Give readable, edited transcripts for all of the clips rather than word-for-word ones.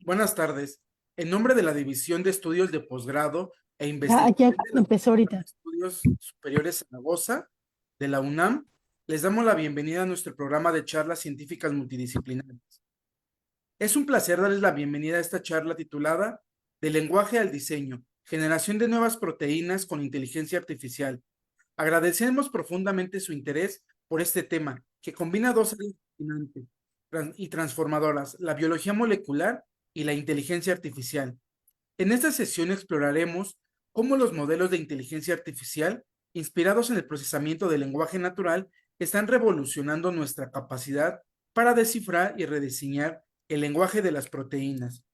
Buenas tardes. En nombre de la División de Estudios de Posgrado e Ya Investigación de la empezó Facultad de ahorita. Estudios Superiores Zaragoza de la UNAM, les damos la bienvenida a nuestro programa de charlas científicas multidisciplinarias. Es un placer darles la bienvenida a esta charla titulada "Del lenguaje al diseño, generación de nuevas proteínas con inteligencia artificial". Agradecemos profundamente su interés por este tema, que combina dos áreas fascinantes y transformadoras: la biología molecular y la inteligencia artificial. En esta sesión exploraremos cómo los modelos de inteligencia artificial, inspirados en el procesamiento del lenguaje natural, están revolucionando nuestra capacidad para descifrar y rediseñar el lenguaje de las proteínas.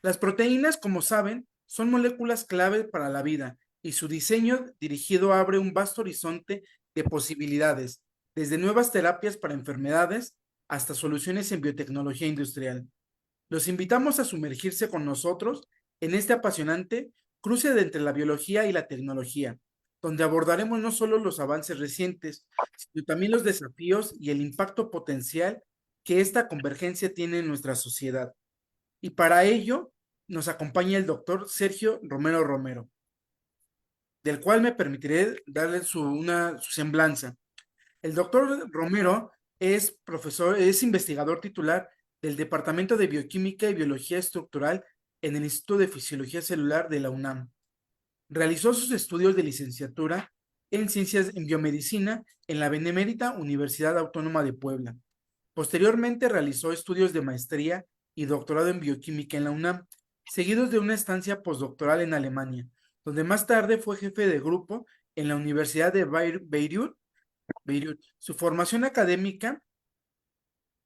Las proteínas, como saben, son moléculas clave para la vida y su diseño dirigido abre un vasto horizonte de posibilidades, desde nuevas terapias para enfermedades hasta soluciones en biotecnología industrial. Los invitamos a sumergirse con nosotros en este apasionante cruce de entre la biología y la tecnología, donde abordaremos no solo los avances recientes, sino también los desafíos y el impacto potencial que esta convergencia tiene en nuestra sociedad. Y para ello nos acompaña el doctor Sergio Romero Romero, del cual me permitiré darle su semblanza. El doctor Romero es profesor, es investigador titular del Departamento de Bioquímica y Biología Estructural en el Instituto de Fisiología Celular de la UNAM. Realizó sus estudios de licenciatura en Ciencias en Biomedicina en la Benemérita Universidad Autónoma de Puebla. Posteriormente realizó estudios de maestría y doctorado en bioquímica en la UNAM, seguidos de una estancia postdoctoral en Alemania, donde más tarde fue jefe de grupo en la Universidad de Beirut. Su formación académica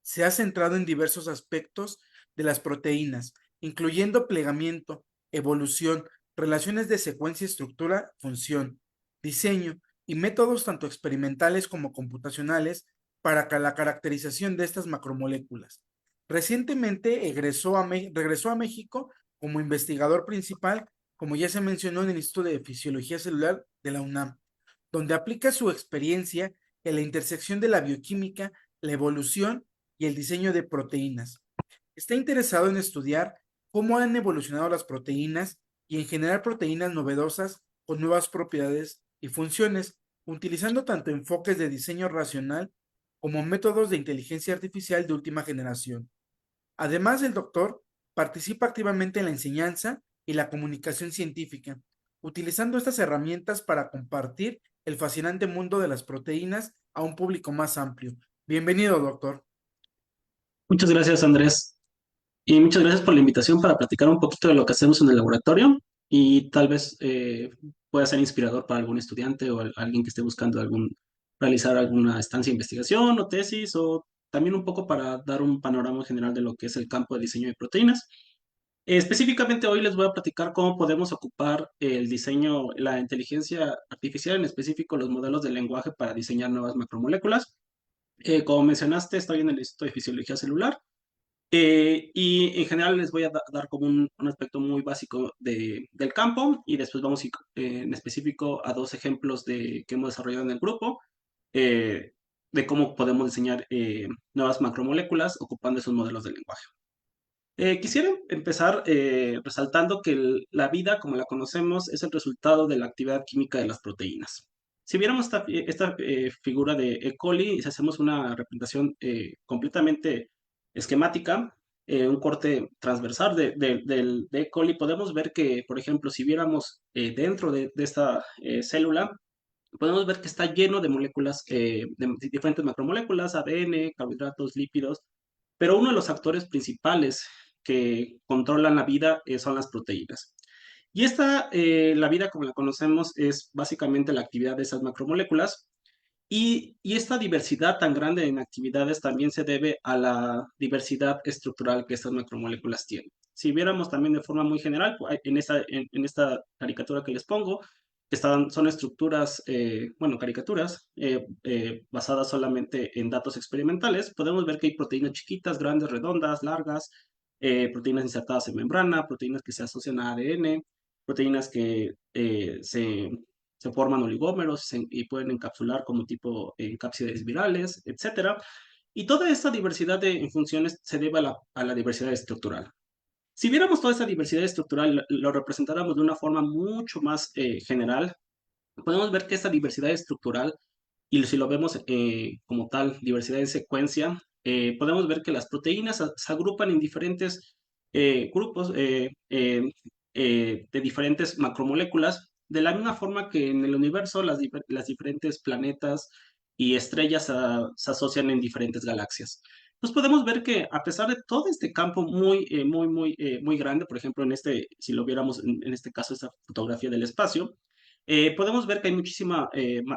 se ha centrado en diversos aspectos de las proteínas, incluyendo plegamiento, evolución, relaciones de secuencia, estructura, función, diseño y métodos tanto experimentales como computacionales para la caracterización de estas macromoléculas. Recientemente regresó a México como investigador principal, como ya se mencionó, en el Instituto de Fisiología Celular de la UNAM, donde aplica su experiencia en la intersección de la bioquímica, la evolución y el diseño de proteínas. Está interesado en estudiar cómo han evolucionado las proteínas y en generar proteínas novedosas con nuevas propiedades y funciones, utilizando tanto enfoques de diseño racional como métodos de inteligencia artificial de última generación. Además, el doctor participa activamente en la enseñanza y la comunicación científica, utilizando estas herramientas para compartir el fascinante mundo de las proteínas a un público más amplio. Bienvenido, doctor. Muchas gracias, Andrés. Y muchas gracias por la invitación para platicar un poquito de lo que hacemos en el laboratorio y tal vez pueda ser inspirador para algún estudiante o alguien que esté buscando realizar alguna estancia de investigación o tesis o también un poco para dar un panorama general de lo que es el campo de diseño de proteínas. Específicamente hoy les voy a platicar cómo podemos ocupar el diseño, la inteligencia artificial, en específico los modelos de lenguaje para diseñar nuevas macromoléculas. Como mencionaste, estoy en el Instituto de Fisiología Celular. Y en general les voy a dar como un aspecto muy básico del campo y después vamos a ir en específico a dos ejemplos que hemos desarrollado en el grupo eh, de cómo podemos diseñar nuevas macromoléculas ocupando esos modelos de lenguaje. Quisiera empezar resaltando que la vida, como la conocemos, es el resultado de la actividad química de las proteínas. Si viéramos esta figura de E. coli y si hacemos una representación completamente esquemática, un corte transversal de E. coli, podemos ver que, por ejemplo, si viéramos dentro de esta célula, podemos ver que está lleno de moléculas, de diferentes macromoléculas, ADN, carbohidratos, lípidos, pero uno de los actores principales que controlan la vida son las proteínas. Y la vida como la conocemos, es básicamente la actividad de esas macromoléculas. Y esta diversidad tan grande en actividades también se debe a la diversidad estructural que estas macromoléculas tienen. Si viéramos también de forma muy general, pues, en esta caricatura que les pongo, son estructuras, bueno, caricaturas basadas solamente en datos experimentales. Podemos ver que hay proteínas chiquitas, grandes, redondas, largas, proteínas insertadas en membrana, proteínas que se asocian a ADN, proteínas que se forman oligómeros y pueden encapsular como tipo en cápsides virales, etcétera. Y toda esta diversidad de funciones se debe a la diversidad estructural. Si viéramos toda esa diversidad estructural, lo representáramos de una forma mucho más general, podemos ver que esta diversidad estructural, y si lo vemos como tal, diversidad de secuencia, podemos ver que las proteínas se agrupan en diferentes grupos de diferentes macromoléculas, de la misma forma que en el universo las diferentes planetas y estrellas se asocian en diferentes galaxias. Pues podemos ver que a pesar de todo este campo muy grande, por ejemplo, si lo viéramos en este caso, esta fotografía del espacio, podemos ver que hay muchísima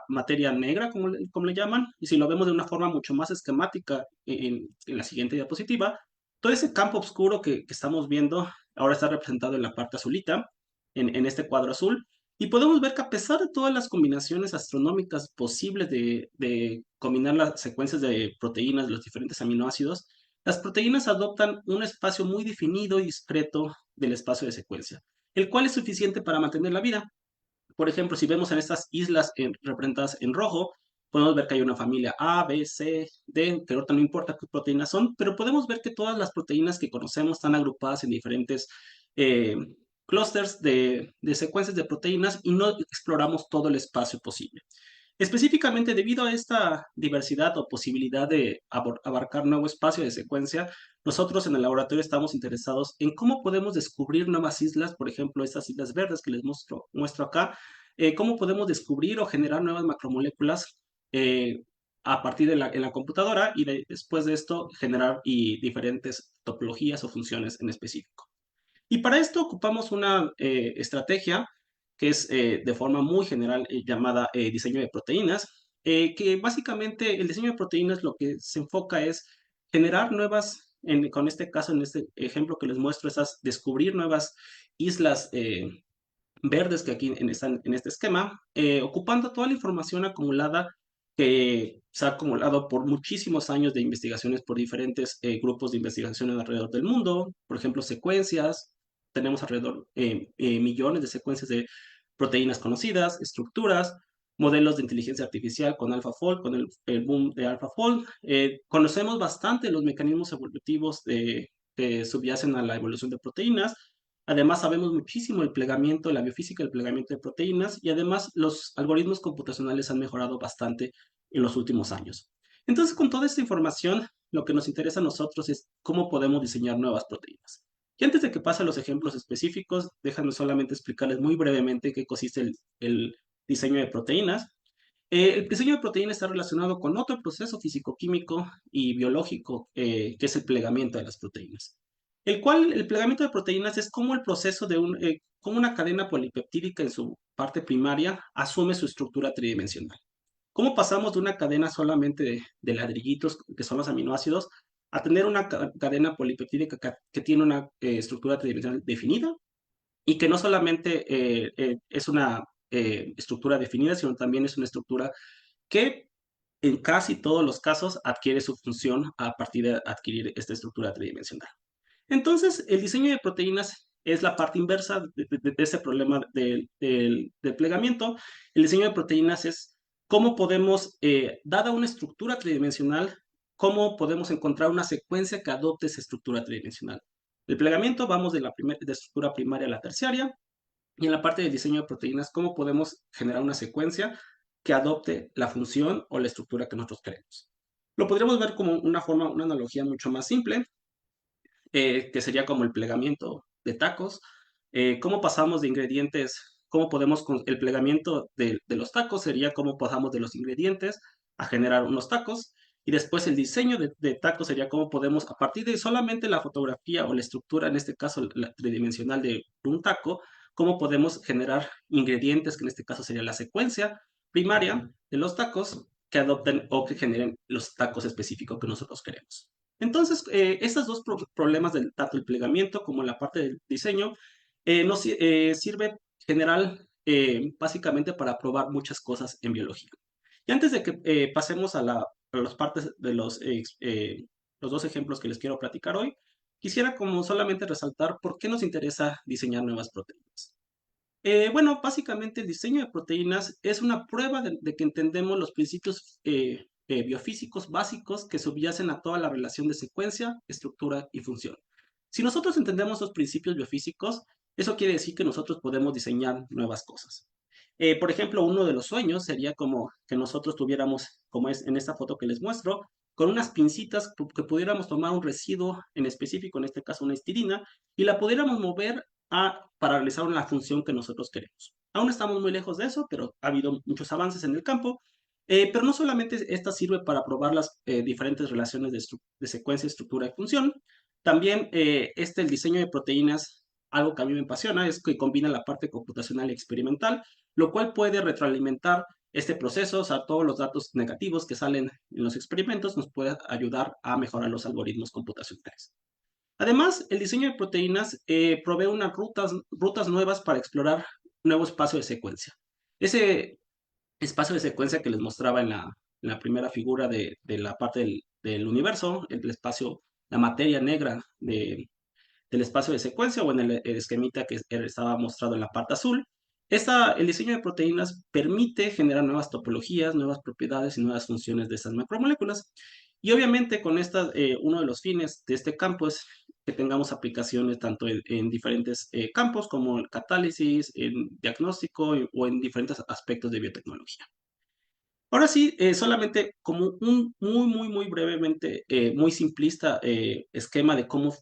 materia negra, como le llaman, y si lo vemos de una forma mucho más esquemática en la siguiente diapositiva, todo ese campo oscuro que estamos viendo ahora está representado en la parte azulita, en este cuadro azul, y podemos ver que a pesar de todas las combinaciones astronómicas posibles de combinar las secuencias de proteínas de los diferentes aminoácidos, las proteínas adoptan un espacio muy definido y discreto del espacio de secuencia, el cual es suficiente para mantener la vida. Por ejemplo, si vemos en estas islas representadas en rojo, podemos ver que hay una familia A, B, C, D, que ahorita no importa qué proteínas son, pero podemos ver que todas las proteínas que conocemos están agrupadas en diferentes eh, clústeres de secuencias de proteínas y no exploramos todo el espacio posible. Específicamente debido a esta diversidad o posibilidad de abarcar nuevo espacio de secuencia, nosotros en el laboratorio estamos interesados en cómo podemos descubrir nuevas islas, por ejemplo, estas islas verdes que les muestro acá, cómo podemos descubrir o generar nuevas macromoléculas a partir en la computadora y después de esto generar diferentes topologías o funciones en específico. Y para esto ocupamos una estrategia que es de forma muy general llamada diseño de proteínas, que básicamente el diseño de proteínas lo que se enfoca es generar nuevas, con este caso, en este ejemplo que les muestro, descubrir nuevas islas verdes que aquí están en este esquema, ocupando toda la información acumulada que se ha acumulado por muchísimos años de investigaciones por diferentes grupos de investigación alrededor del mundo, por ejemplo, secuencias, tenemos alrededor millones de secuencias de proteínas conocidas, estructuras, modelos de inteligencia artificial con AlphaFold, con el boom de AlphaFold. Conocemos bastante los mecanismos evolutivos que subyacen a la evolución de proteínas. Además, sabemos muchísimo el plegamiento, la biofísica del plegamiento de proteínas y además los algoritmos computacionales han mejorado bastante en los últimos años. Entonces, con toda esta información, lo que nos interesa a nosotros es cómo podemos diseñar nuevas proteínas. Y antes de que pase a los ejemplos específicos, déjame solamente explicarles muy brevemente qué consiste el diseño de proteínas. El diseño de proteínas está relacionado con otro proceso físico-químico y biológico, que es el plegamiento de las proteínas. El plegamiento de proteínas es como el proceso como una cadena polipeptídica en su parte primaria asume su estructura tridimensional. ¿Cómo pasamos de una cadena solamente de ladrillitos, que son los aminoácidos, a tener una cadena polipeptídica que tiene una estructura tridimensional definida y que no solamente es una estructura definida, sino también es una estructura que en casi todos los casos adquiere su función a partir de adquirir esta estructura tridimensional? Entonces, el diseño de proteínas es la parte inversa de ese problema del plegamiento. El diseño de proteínas es cómo podemos, dada una estructura tridimensional, cómo podemos encontrar una secuencia que adopte esa estructura tridimensional. El plegamiento, vamos de estructura primaria a la terciaria, y en la parte de diseño de proteínas, cómo podemos generar una secuencia que adopte la función o la estructura que nosotros queremos. Lo podríamos ver como una analogía mucho más simple, que sería como el plegamiento de tacos. ¿Cómo pasamos de ingredientes? ¿Cómo podemos, con el plegamiento de los tacos sería cómo pasamos de los ingredientes a generar unos tacos? Y después el diseño de tacos sería cómo podemos, a partir de solamente la fotografía o la estructura, en este caso la tridimensional de un taco, cómo podemos generar ingredientes, que en este caso sería la secuencia primaria de los tacos, que adopten o que generen los tacos específicos que nosotros queremos. Entonces, estos dos problemas, tanto el plegamiento como la parte del diseño, nos sirve general básicamente para probar muchas cosas en biología. Y antes de que pasemos a las partes de los dos ejemplos que les quiero platicar hoy, quisiera como solamente resaltar por qué nos interesa diseñar nuevas proteínas. Bueno, básicamente el diseño de proteínas es una prueba de que entendemos los principios biofísicos básicos que subyacen a toda la relación de secuencia, estructura y función. Si nosotros entendemos los principios biofísicos, eso quiere decir que nosotros podemos diseñar nuevas cosas. Por ejemplo, uno de los sueños sería como que nosotros tuviéramos, como es en esta foto que les muestro, con unas pincitas que pudiéramos tomar un residuo en específico, en este caso una estirina, y la pudiéramos mover para realizar una función que nosotros queremos. Aún estamos muy lejos de eso, pero ha habido muchos avances en el campo. Pero no solamente esta sirve para probar las diferentes relaciones de secuencia, estructura y función, también el diseño de proteínas, algo que a mí me apasiona, es que combina la parte computacional y experimental, lo cual puede retroalimentar este proceso, o sea, todos los datos negativos que salen en los experimentos nos puede ayudar a mejorar los algoritmos computacionales. Además, el diseño de proteínas provee unas rutas nuevas para explorar nuevo espacio de secuencia. Ese espacio de secuencia que les mostraba en la primera figura de la parte del universo, el espacio, la materia negra del espacio de secuencia o en el esquemita que estaba mostrado en la parte azul. El diseño de proteínas permite generar nuevas topologías, nuevas propiedades y nuevas funciones de estas macromoléculas. Y obviamente con uno de los fines de este campo es que tengamos aplicaciones tanto en diferentes campos como en catálisis, en diagnóstico o en diferentes aspectos de biotecnología. Ahora sí, solamente como un muy brevemente, muy simplista esquema de cómo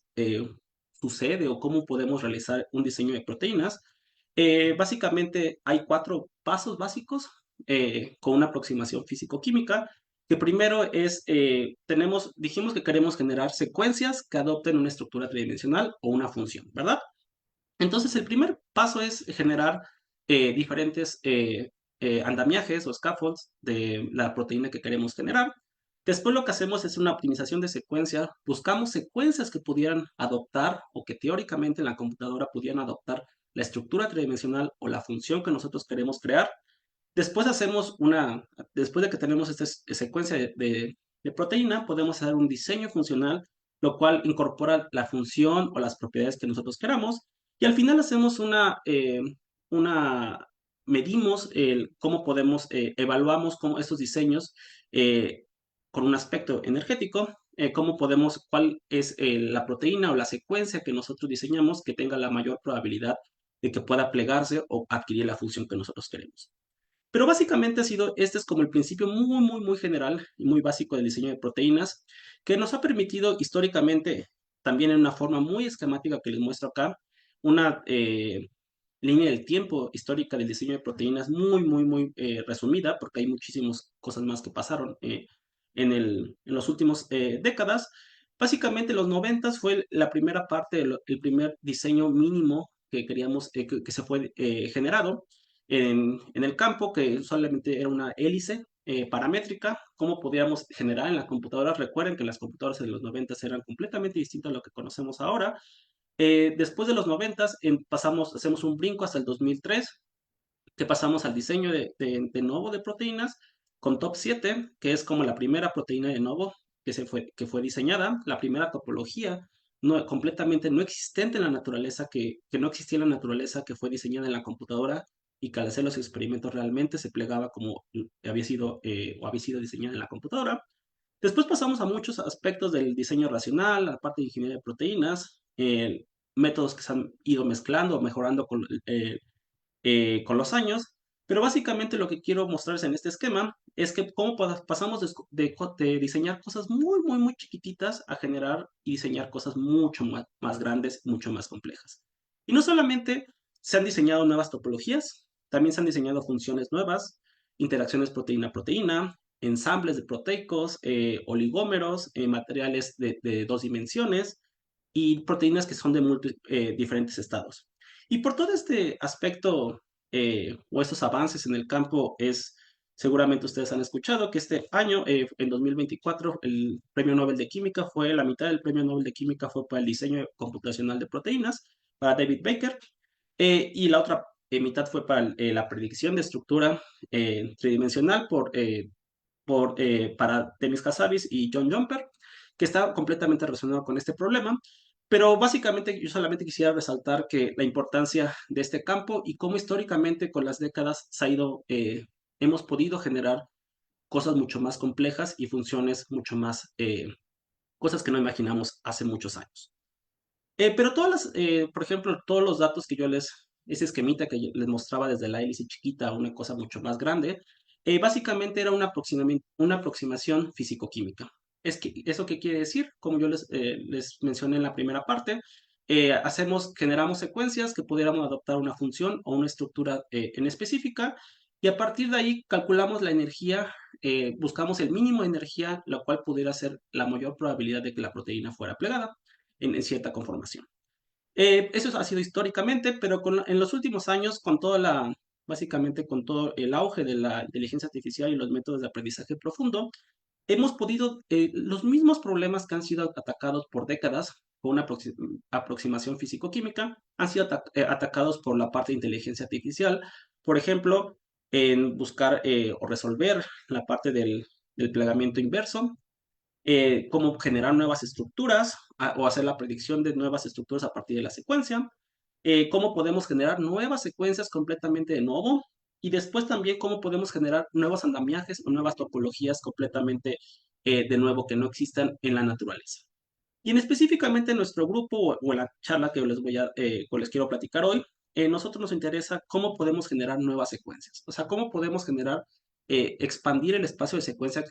sucede o cómo podemos realizar un diseño de proteínas. Básicamente hay 4 pasos básicos con una aproximación físico-química, que primero es, dijimos que queremos generar secuencias que adopten una estructura tridimensional o una función, ¿verdad? Entonces, el primer paso es generar diferentes andamiajes o scaffolds de la proteína que queremos generar. Después lo que hacemos es una optimización de secuencia. Buscamos secuencias que pudieran adoptar o que teóricamente en la computadora pudieran adoptar la estructura tridimensional o la función que nosotros queremos crear. Después después de que tenemos esta secuencia de proteína, podemos hacer un diseño funcional, lo cual incorpora la función o las propiedades que nosotros queramos. Y al final hacemos una medimos cómo podemos, evaluamos cómo estos diseños eh, con un aspecto energético, cuál es la proteína o la secuencia que nosotros diseñamos que tenga la mayor probabilidad de que pueda plegarse o adquirir la función que nosotros queremos. Pero básicamente este es como el principio muy general y muy básico del diseño de proteínas, que nos ha permitido históricamente, también en una forma muy esquemática que les muestro acá, una línea del tiempo histórica del diseño de proteínas muy resumida, porque hay muchísimas cosas más que pasaron en los últimos décadas. Básicamente los 90 fue la primera parte, el primer diseño mínimo que queríamos, que se fue generado en el campo, que solamente era una hélice paramétrica, cómo podíamos generar en la computadora. Recuerden que las computadoras de los 90 eran completamente distintas a lo que conocemos ahora. Después de los 90 hacemos un brinco hasta el 2003, que pasamos al diseño de novo de proteínas con Top7, que es como la primera proteína de novo que fue diseñada, la primera topología completamente no existente en la naturaleza, que no existía en la naturaleza, que fue diseñada en la computadora y que al hacer los experimentos realmente se plegaba como había sido diseñada en la computadora. Después pasamos a muchos aspectos del diseño racional, la parte de ingeniería de proteínas, métodos que se han ido mezclando o mejorando con los años, pero básicamente lo que quiero mostrarles en este esquema es que cómo pasamos de diseñar cosas muy chiquititas a generar y diseñar cosas mucho más grandes, mucho más complejas. Y no solamente se han diseñado nuevas topologías, también se han diseñado funciones nuevas, interacciones proteína-proteína, ensambles de proteicos, oligómeros, materiales de 2 dimensiones y proteínas que son de diferentes estados. Y por todo este aspecto o estos avances en el campo seguramente ustedes han escuchado que este año, en 2024, el Premio Nobel de Química la mitad del Premio Nobel de Química fue para el diseño computacional de proteínas, para David Baker, y la otra mitad fue para la predicción de estructura tridimensional para Demis Hassabis y John Jumper, que está completamente relacionado con este problema. Pero básicamente yo solamente quisiera resaltar que la importancia de este campo y cómo históricamente con las décadas hemos podido generar cosas mucho más complejas y funciones mucho más, cosas que no imaginamos hace muchos años. Pero por ejemplo, todos los datos que ese esquemita que yo les mostraba desde la hélice chiquita a una cosa mucho más grande, básicamente era una aproximación físico-química. ¿Eso qué quiere decir? Como yo les mencioné en la primera parte, generamos secuencias que pudiéramos adoptar una función o una estructura en específica, y a partir de ahí calculamos la energía, buscamos el mínimo de energía, la cual pudiera ser la mayor probabilidad de que la proteína fuera plegada en cierta conformación. Eso ha sido históricamente, pero en los últimos años, básicamente con todo el auge de la inteligencia artificial y los métodos de aprendizaje profundo, hemos podido, los mismos problemas que han sido atacados por décadas con una aproximación físico-química, han sido atacados por la parte de inteligencia artificial, por ejemplo, en buscar o resolver la parte del plegamiento inverso, cómo generar nuevas estructuras o hacer la predicción de nuevas estructuras a partir de la secuencia, cómo podemos generar nuevas secuencias completamente de nuevo, y después también cómo podemos generar nuevos andamiajes o nuevas topologías completamente de nuevo que no existan en la naturaleza. Y en específicamente en nuestro grupo o en la charla que les quiero platicar hoy, nosotros nos interesa cómo podemos generar nuevas secuencias. O sea, cómo podemos expandir el espacio de secuencia,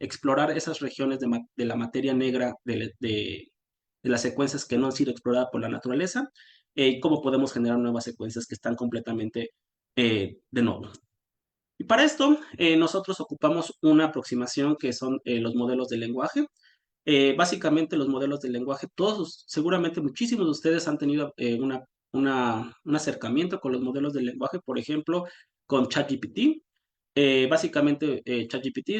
explorar esas regiones de la materia negra de las secuencias que no han sido exploradas por la naturaleza, y cómo podemos generar nuevas secuencias que están completamente de nuevo. Y para esto, nosotros ocupamos una aproximación que son los modelos de lenguaje. Básicamente los modelos de lenguaje, seguramente muchísimos de ustedes han tenido un acercamiento con los modelos de lenguaje, por ejemplo, con ChatGPT. Básicamente, ChatGPT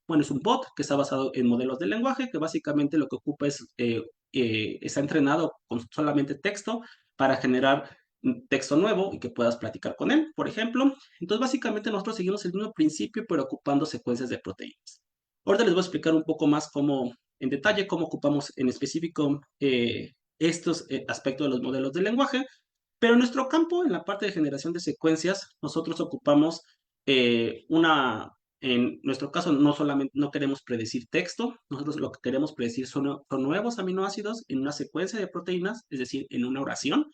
bueno, es un bot que está basado en modelos de lenguaje, que básicamente lo que ocupa está entrenado con solamente texto para generar un texto nuevo y que puedas platicar con él, por ejemplo. Entonces, básicamente nosotros seguimos el mismo principio, pero ocupando secuencias de proteínas. Ahorita les voy a explicar un poco más en detalle, cómo ocupamos en específico estos aspectos de los modelos de lenguaje, pero en nuestro campo, en la parte de generación de secuencias, nosotros ocupamos en nuestro caso, no queremos predecir texto, nosotros lo que queremos predecir son nuevos aminoácidos en una secuencia de proteínas, es decir, en una oración,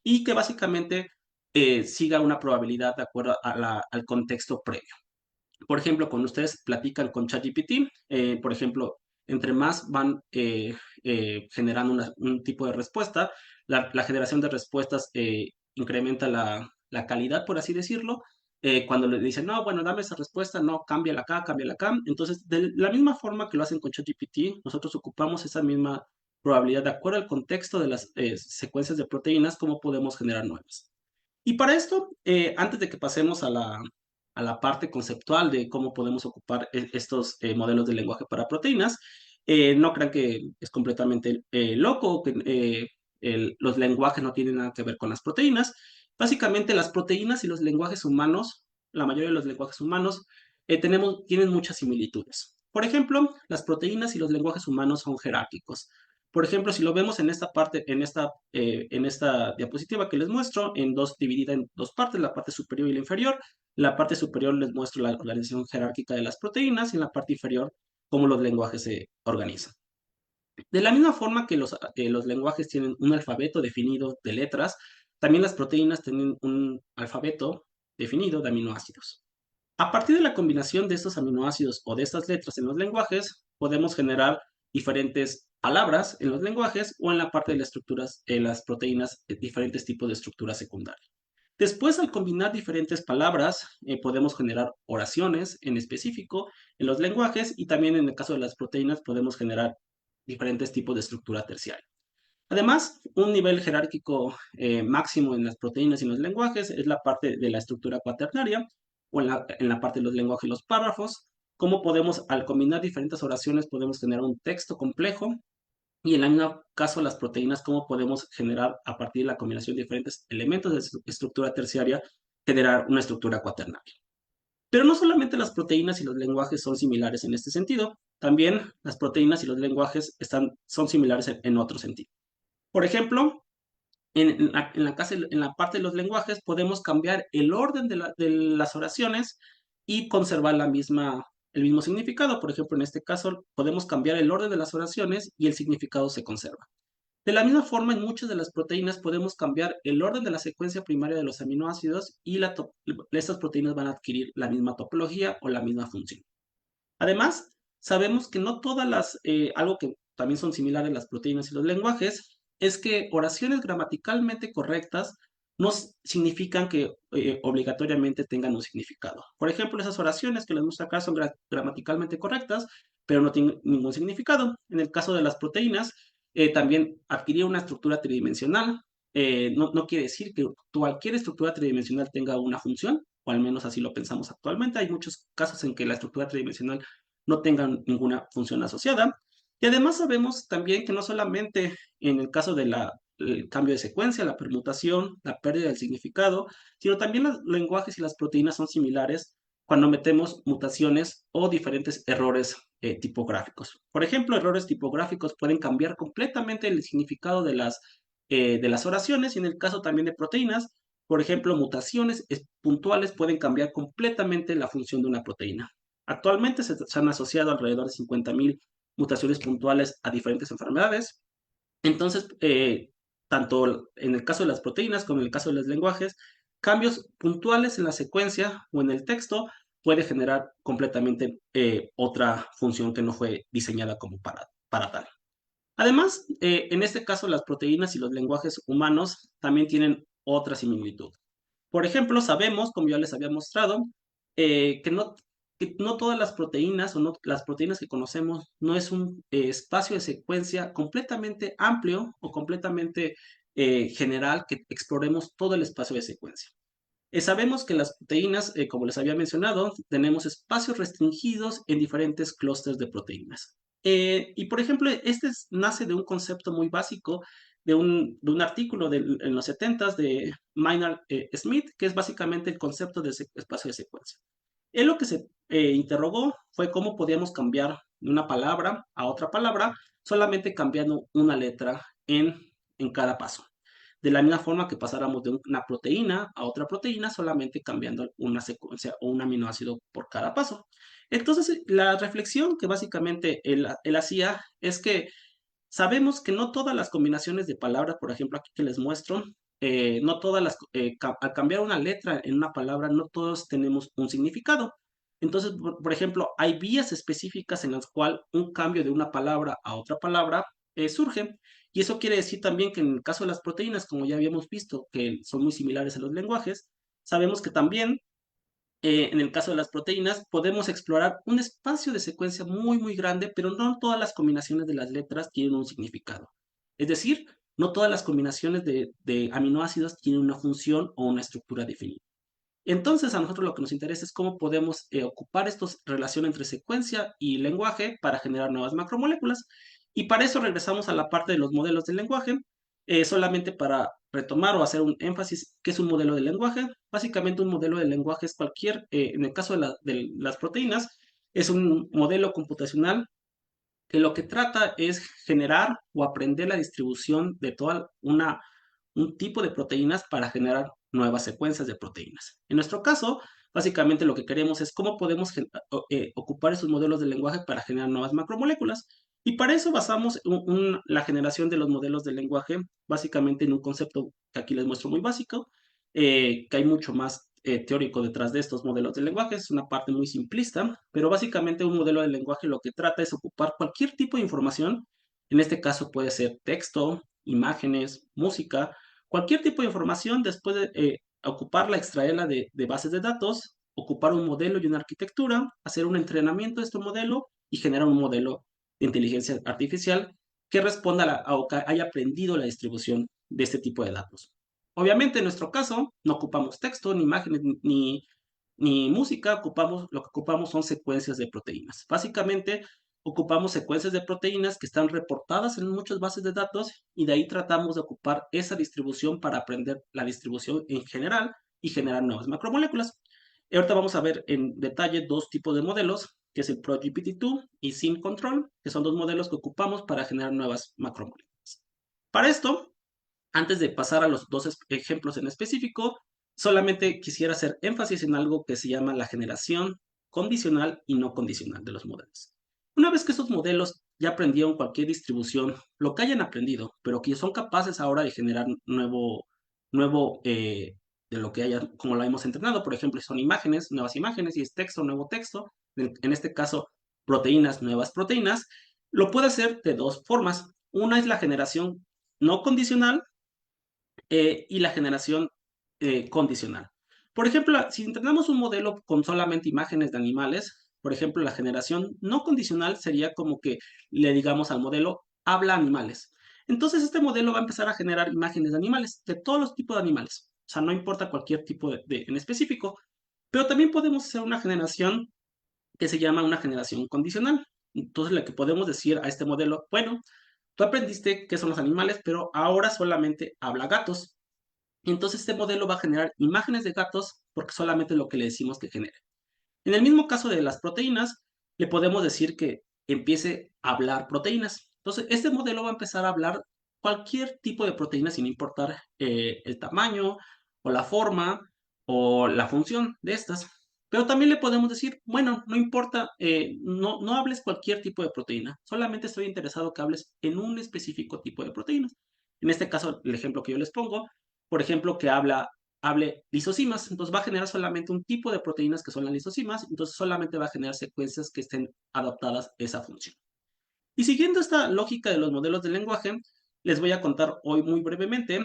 y que básicamente siga una probabilidad de acuerdo al contexto previo. Por ejemplo, cuando ustedes platican con ChatGPT, por ejemplo, entre más van generando un tipo de respuesta, la generación de respuestas incrementa la calidad, por así decirlo. Cuando le dicen, no, bueno, dame esa respuesta, no, cámbiala acá, cámbiala acá. Entonces, de la misma forma que lo hacen con ChatGPT, nosotros ocupamos esa misma probabilidad de acuerdo al contexto de las secuencias de proteínas, cómo podemos generar nuevas. Y para esto, antes de que pasemos a la parte conceptual de cómo podemos ocupar estos modelos de lenguaje para proteínas, no crean que es completamente loco, que los lenguajes no tienen nada que ver con las proteínas. Básicamente, las proteínas y los lenguajes humanos, la mayoría de los lenguajes humanos, tienen muchas similitudes. Por ejemplo, las proteínas y los lenguajes humanos son jerárquicos. Por ejemplo, si lo vemos en esta parte, en esta diapositiva que les muestro, dividida en dos partes, la parte superior y la inferior. La parte superior les muestro la organización jerárquica de las proteínas, y en la parte inferior cómo los lenguajes se organizan. De la misma forma que los lenguajes tienen un alfabeto definido de letras, también las proteínas tienen un alfabeto definido de aminoácidos. A partir de la combinación de estos aminoácidos o de estas letras en los lenguajes, podemos generar diferentes palabras en los lenguajes, o en la parte de las estructuras, en las proteínas, diferentes tipos de estructuras secundarias. Después, al combinar diferentes palabras, podemos generar oraciones en específico en los lenguajes, y también en el caso de las proteínas podemos generar diferentes tipos de estructura terciaria. Además, un nivel jerárquico máximo en las proteínas y en los lenguajes es la parte de la estructura cuaternaria, o en la parte de los lenguajes, los párrafos. Cómo podemos, al combinar diferentes oraciones, podemos generar un texto complejo. Y en el mismo caso, las proteínas, cómo podemos generar, a partir de la combinación de diferentes elementos de estructura terciaria, generar una estructura cuaternaria. Pero no solamente las proteínas y los lenguajes son similares en este sentido, también las proteínas y los lenguajes son similares en otro sentido. Por ejemplo, en la parte de los lenguajes podemos cambiar el orden de las oraciones, y conservar el mismo significado. Por ejemplo, en este caso podemos cambiar el orden de las oraciones y el significado se conserva. De la misma forma, en muchas de las proteínas podemos cambiar el orden de la secuencia primaria de los aminoácidos y estas proteínas van a adquirir la misma topología o la misma función. Además, sabemos que no todas algo que también son similares las proteínas y los lenguajes, es que oraciones gramaticalmente correctas no significan que obligatoriamente tengan un significado. Por ejemplo, esas oraciones que les muestro acá son gramaticalmente correctas, pero no tienen ningún significado. En el caso de las proteínas, también adquirir una estructura tridimensional no quiere decir que cualquier estructura tridimensional tenga una función, o al menos así lo pensamos actualmente. Hay muchos casos en que la estructura tridimensional no tenga ninguna función asociada. Y además sabemos también que no solamente en el caso del cambio de secuencia, la permutación, la pérdida del significado, sino también los lenguajes y las proteínas son similares cuando metemos mutaciones o diferentes errores tipográficos. Por ejemplo, errores tipográficos pueden cambiar completamente el significado de las oraciones, y en el caso también de proteínas, por ejemplo, mutaciones puntuales pueden cambiar completamente la función de una proteína. Actualmente se han asociado alrededor de 50.000 mutaciones puntuales a diferentes enfermedades. Entonces, tanto en el caso de las proteínas como en el caso de los lenguajes, cambios puntuales en la secuencia o en el texto puede generar completamente otra función que no fue diseñada como para tal. Además, en este caso, las proteínas y los lenguajes humanos también tienen otra similitud. Por ejemplo, sabemos, como ya les había mostrado, que no todas las proteínas o no las proteínas que conocemos no es un espacio de secuencia completamente amplio o completamente general que exploremos todo el espacio de secuencia. Sabemos que las proteínas, como les había mencionado, tenemos espacios restringidos en diferentes clústeres de proteínas. Y por ejemplo, nace de un concepto muy básico de un artículo en los 70 de Maynard Smith, que es básicamente el concepto de espacio de secuencia. Él lo que se interrogó fue cómo podíamos cambiar de una palabra a otra palabra solamente cambiando una letra en cada paso. De la misma forma que pasáramos de una proteína a otra proteína solamente cambiando una secuencia o un aminoácido por cada paso. Entonces, la reflexión que básicamente él hacía es que sabemos que no todas las combinaciones de palabras, por ejemplo, aquí que les muestro, no todas al cambiar una letra en una palabra, no todos tenemos un significado. Entonces, por ejemplo, hay vías específicas en las cuales un cambio de una palabra a otra palabra surge. Y eso quiere decir también que en el caso de las proteínas, como ya habíamos visto, que son muy similares a los lenguajes, sabemos que también en el caso de las proteínas, podemos explorar un espacio de secuencia muy, muy grande, pero no todas las combinaciones de las letras tienen un significado. Es decir, no todas las combinaciones de aminoácidos tienen una función o una estructura definida. Entonces, a nosotros lo que nos interesa es cómo podemos ocupar esta relación entre secuencia y lenguaje para generar nuevas macromoléculas. Y para eso regresamos a la parte de los modelos del lenguaje, solamente para retomar o hacer un énfasis, ¿qué es un modelo de lenguaje? Básicamente un modelo de lenguaje es en el caso de las proteínas, es un modelo computacional que lo que trata es generar o aprender la distribución de un tipo de proteínas para generar nuevas secuencias de proteínas. En nuestro caso, básicamente lo que queremos es cómo podemos ocupar esos modelos de lenguaje para generar nuevas macromoléculas. Y para eso basamos la generación de los modelos de lenguaje básicamente en un concepto que aquí les muestro muy básico, que hay mucho más teórico detrás de estos modelos de lenguaje. Es una parte muy simplista, pero básicamente un modelo de lenguaje lo que trata es ocupar cualquier tipo de información. En este caso puede ser texto, imágenes, música, cualquier tipo de información, después de ocuparla, extraerla de bases de datos, ocupar un modelo y una arquitectura, hacer un entrenamiento de este modelo y generar un modelo de inteligencia artificial que responda a que haya aprendido la distribución de este tipo de datos. Obviamente, en nuestro caso, no ocupamos texto, ni imágenes, ni música, lo que ocupamos son secuencias de proteínas. Básicamente, ocupamos secuencias de proteínas que están reportadas en muchas bases de datos y de ahí tratamos de ocupar esa distribución para aprender la distribución en general y generar nuevas macromoléculas. Y ahorita vamos a ver en detalle dos tipos de modelos, que es el ProGPT-2 y SimControl, que son dos modelos que ocupamos para generar nuevas macromoléculas. Para esto, antes de pasar a los dos ejemplos en específico, solamente quisiera hacer énfasis en algo que se llama la generación condicional y no condicional de los modelos. Una vez que estos modelos ya aprendieron cualquier distribución, lo que hayan aprendido, pero que son capaces ahora de generar nuevo de lo que haya, como lo hemos entrenado, por ejemplo, son imágenes, nuevas imágenes, y es texto, nuevo texto, en este caso, proteínas, nuevas proteínas, lo puede hacer de dos formas. Una es la generación no condicional y la generación condicional. Por ejemplo, si entrenamos un modelo con solamente imágenes de animales, por ejemplo, la generación no condicional sería como que le digamos al modelo, habla animales. Entonces, este modelo va a empezar a generar imágenes de animales, de todos los tipos de animales. O sea, no importa cualquier tipo en específico. Pero también podemos hacer una generación que se llama una generación condicional. Entonces, lo que podemos decir a este modelo, bueno, tú aprendiste qué son los animales, pero ahora solamente habla gatos. Y entonces este modelo va a generar imágenes de gatos porque solamente es lo que le decimos que genere. En el mismo caso de las proteínas, le podemos decir que empiece a hablar proteínas. Entonces, este modelo va a empezar a hablar cualquier tipo de proteína sin importar el tamaño o la forma o la función de estas. Pero también le podemos decir, bueno, no importa, no hables cualquier tipo de proteína, solamente estoy interesado que hables en un específico tipo de proteínas. En este caso, el ejemplo que yo les pongo, por ejemplo, que hable lisosimas, entonces va a generar solamente un tipo de proteínas que son las lisosimas, entonces solamente va a generar secuencias que estén adaptadas a esa función. Y siguiendo esta lógica de los modelos de lenguaje, les voy a contar hoy muy brevemente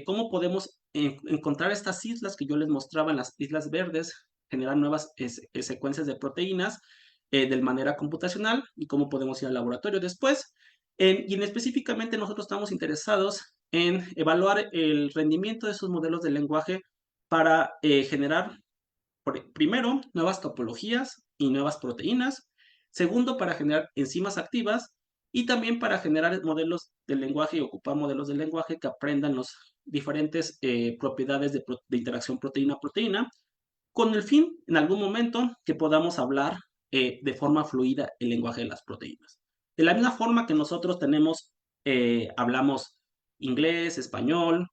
cómo podemos encontrar estas islas que yo les mostraba en las islas verdes, generar nuevas secuencias de proteínas de manera computacional y cómo podemos ir al laboratorio después. Y en específicamente nosotros estamos interesados en evaluar el rendimiento de esos modelos de lenguaje para generar, primero, nuevas topologías y nuevas proteínas. Segundo, para generar enzimas activas y también para generar modelos de lenguaje y ocupar modelos de lenguaje que aprendan las diferentes propiedades de interacción proteína-proteína, con el fin, en algún momento, que podamos hablar de forma fluida el lenguaje de las proteínas. De la misma forma que nosotros hablamos inglés, español,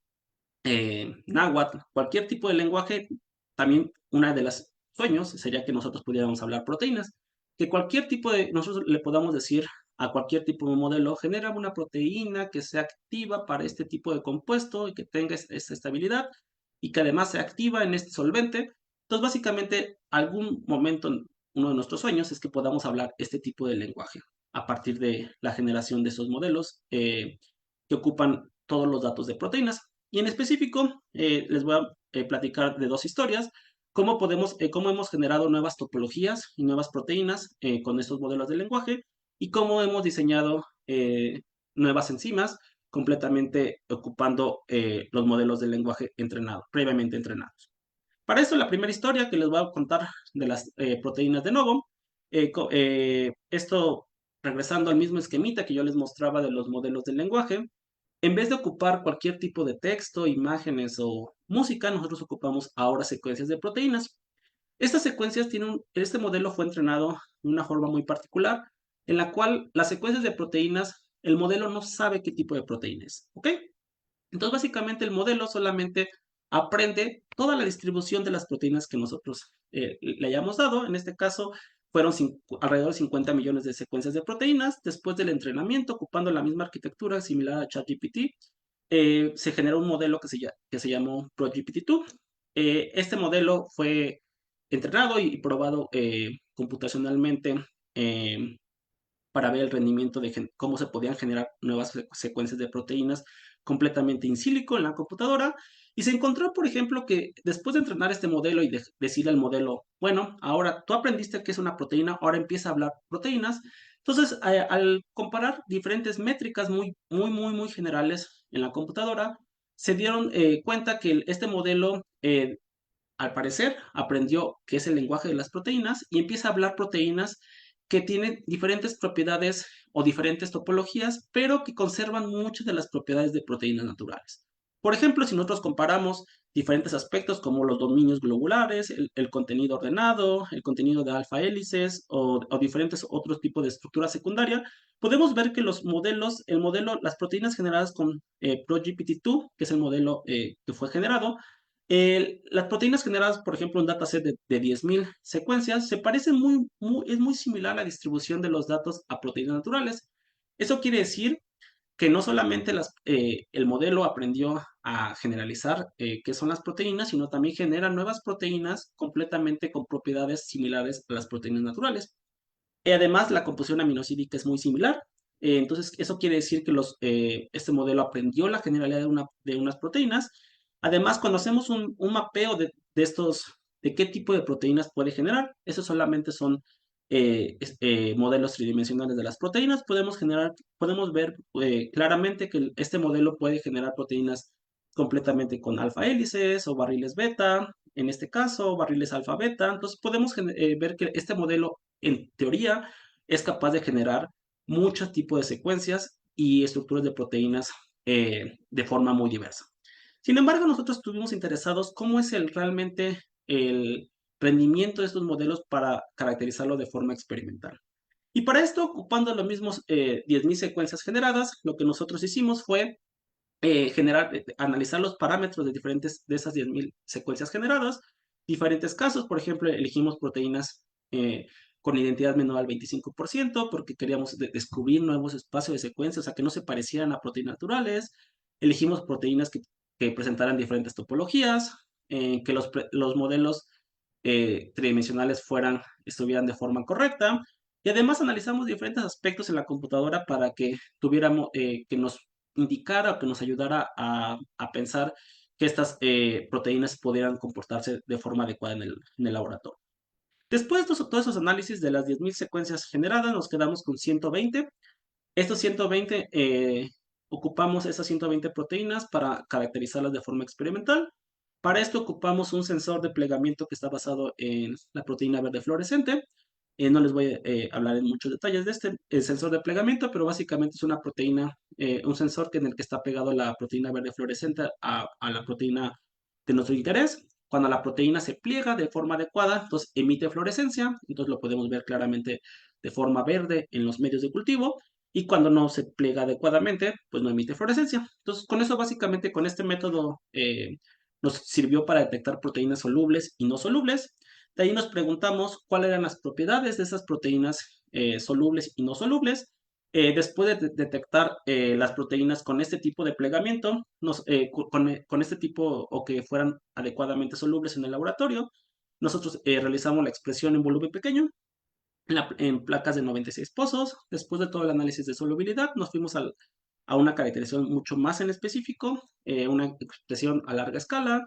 náhuatl, cualquier tipo de lenguaje, también una de las sueños sería que nosotros pudiéramos hablar proteínas, que cualquier tipo nosotros le podamos decir a cualquier tipo de modelo, genera una proteína que sea activa para este tipo de compuesto y que tenga esta estabilidad y que además sea activa en este solvente. Entonces, básicamente, algún momento, uno de nuestros sueños es que podamos hablar este tipo de lenguaje a partir de la generación de esos modelos que ocupan todos los datos de proteínas. Y en específico, les voy a platicar de dos historias, cómo hemos generado nuevas topologías y nuevas proteínas con estos modelos de lenguaje y cómo hemos diseñado nuevas enzimas completamente ocupando los modelos de lenguaje previamente entrenados. Para esto, la primera historia que les voy a contar de las proteínas de nuevo, esto regresando al mismo esquemita que yo les mostraba de los modelos del lenguaje, en vez de ocupar cualquier tipo de texto, imágenes o música, nosotros ocupamos ahora secuencias de proteínas. Estas secuencias este modelo fue entrenado de una forma muy particular, en la cual las secuencias de proteínas, el modelo no sabe qué tipo de proteína es, ¿ok? Entonces, básicamente el modelo solamente aprende toda la distribución de las proteínas que nosotros le hayamos dado. En este caso, fueron alrededor de 50 millones de secuencias de proteínas. Después del entrenamiento, ocupando la misma arquitectura similar a ChatGPT, se generó un modelo que se llamó ProGPT-2. Este modelo fue entrenado y probado computacionalmente eh, para ver el rendimiento de cómo se podían generar nuevas secuencias de proteínas completamente in silico en la computadora. Y se encontró, por ejemplo, que después de entrenar este modelo y decirle al modelo, bueno, ahora tú aprendiste que es una proteína, ahora empieza a hablar proteínas. Entonces, al comparar diferentes métricas muy generales en la computadora, se dieron cuenta que este modelo, al parecer, aprendió qué es el lenguaje de las proteínas y empieza a hablar proteínas que tienen diferentes propiedades o diferentes topologías, pero que conservan muchas de las propiedades de proteínas naturales. Por ejemplo, si nosotros comparamos diferentes aspectos como los dominios globulares, el contenido ordenado, el contenido de alfa hélices o diferentes otros tipos de estructura secundaria, podemos ver que las proteínas generadas con ProGPT-2, que es el modelo que fue generado, Las proteínas generadas, por ejemplo, un dataset de 10.000 secuencias, se parecen es muy similar a la distribución de los datos a proteínas naturales. Eso quiere decir que no solamente el modelo aprendió a generalizar qué son las proteínas, sino también genera nuevas proteínas completamente con propiedades similares a las proteínas naturales. Además, la composición aminosídica es muy similar. Entonces, eso quiere decir que este modelo aprendió la generalidad de unas proteínas. Además, cuando hacemos un mapeo de qué tipo de proteínas puede generar, esos solamente son modelos tridimensionales de las proteínas. Podemos ver claramente que este modelo puede generar proteínas completamente con alfa hélices o barriles beta, en este caso, barriles alfa beta. Entonces, podemos ver que este modelo en teoría, es capaz de generar muchos tipos de secuencias y estructuras de proteínas de forma muy diversa. Sin embargo, nosotros estuvimos interesados cómo es realmente el rendimiento de estos modelos para caracterizarlo de forma experimental. Y para esto, ocupando los mismos 10.000 secuencias generadas, lo que nosotros hicimos fue analizar los parámetros de esas 10.000 secuencias generadas, diferentes casos, por ejemplo, elegimos proteínas con identidad menor al 25% porque queríamos descubrir nuevos espacios de secuencias, o sea, que no se parecieran a proteínas naturales, elegimos proteínas que presentaran diferentes topologías, que los modelos tridimensionales estuvieran de forma correcta, y además analizamos diferentes aspectos en la computadora para que que nos indicara o que nos ayudara a pensar que estas proteínas pudieran comportarse de forma adecuada en el laboratorio. Después de todos esos análisis de las 10.000 secuencias generadas, nos quedamos con 120. Estos 120, ocupamos esas 120 proteínas para caracterizarlas de forma experimental. Para esto ocupamos un sensor de plegamiento que está basado en la proteína verde fluorescente. No les voy a hablar en muchos detalles de el sensor de plegamiento, pero básicamente es una proteína, un sensor en el que está pegado la proteína verde fluorescente a la proteína de nuestro interés. Cuando la proteína se pliega de forma adecuada, entonces emite fluorescencia, entonces lo podemos ver claramente de forma verde en los medios de cultivo, y cuando no se pliega adecuadamente, pues no emite fluorescencia. Entonces, con eso básicamente, con este método, nos sirvió para detectar proteínas solubles y no solubles. De ahí nos preguntamos cuáles eran las propiedades de esas proteínas solubles y no solubles. Después de detectar las proteínas con este tipo de plegamiento, con este tipo o que fueran adecuadamente solubles en el laboratorio, nosotros realizamos la expresión en volumen pequeño en placas de 96 pozos. Después de todo el análisis de solubilidad, nos fuimos a una caracterización mucho más en específico, una expresión a larga escala.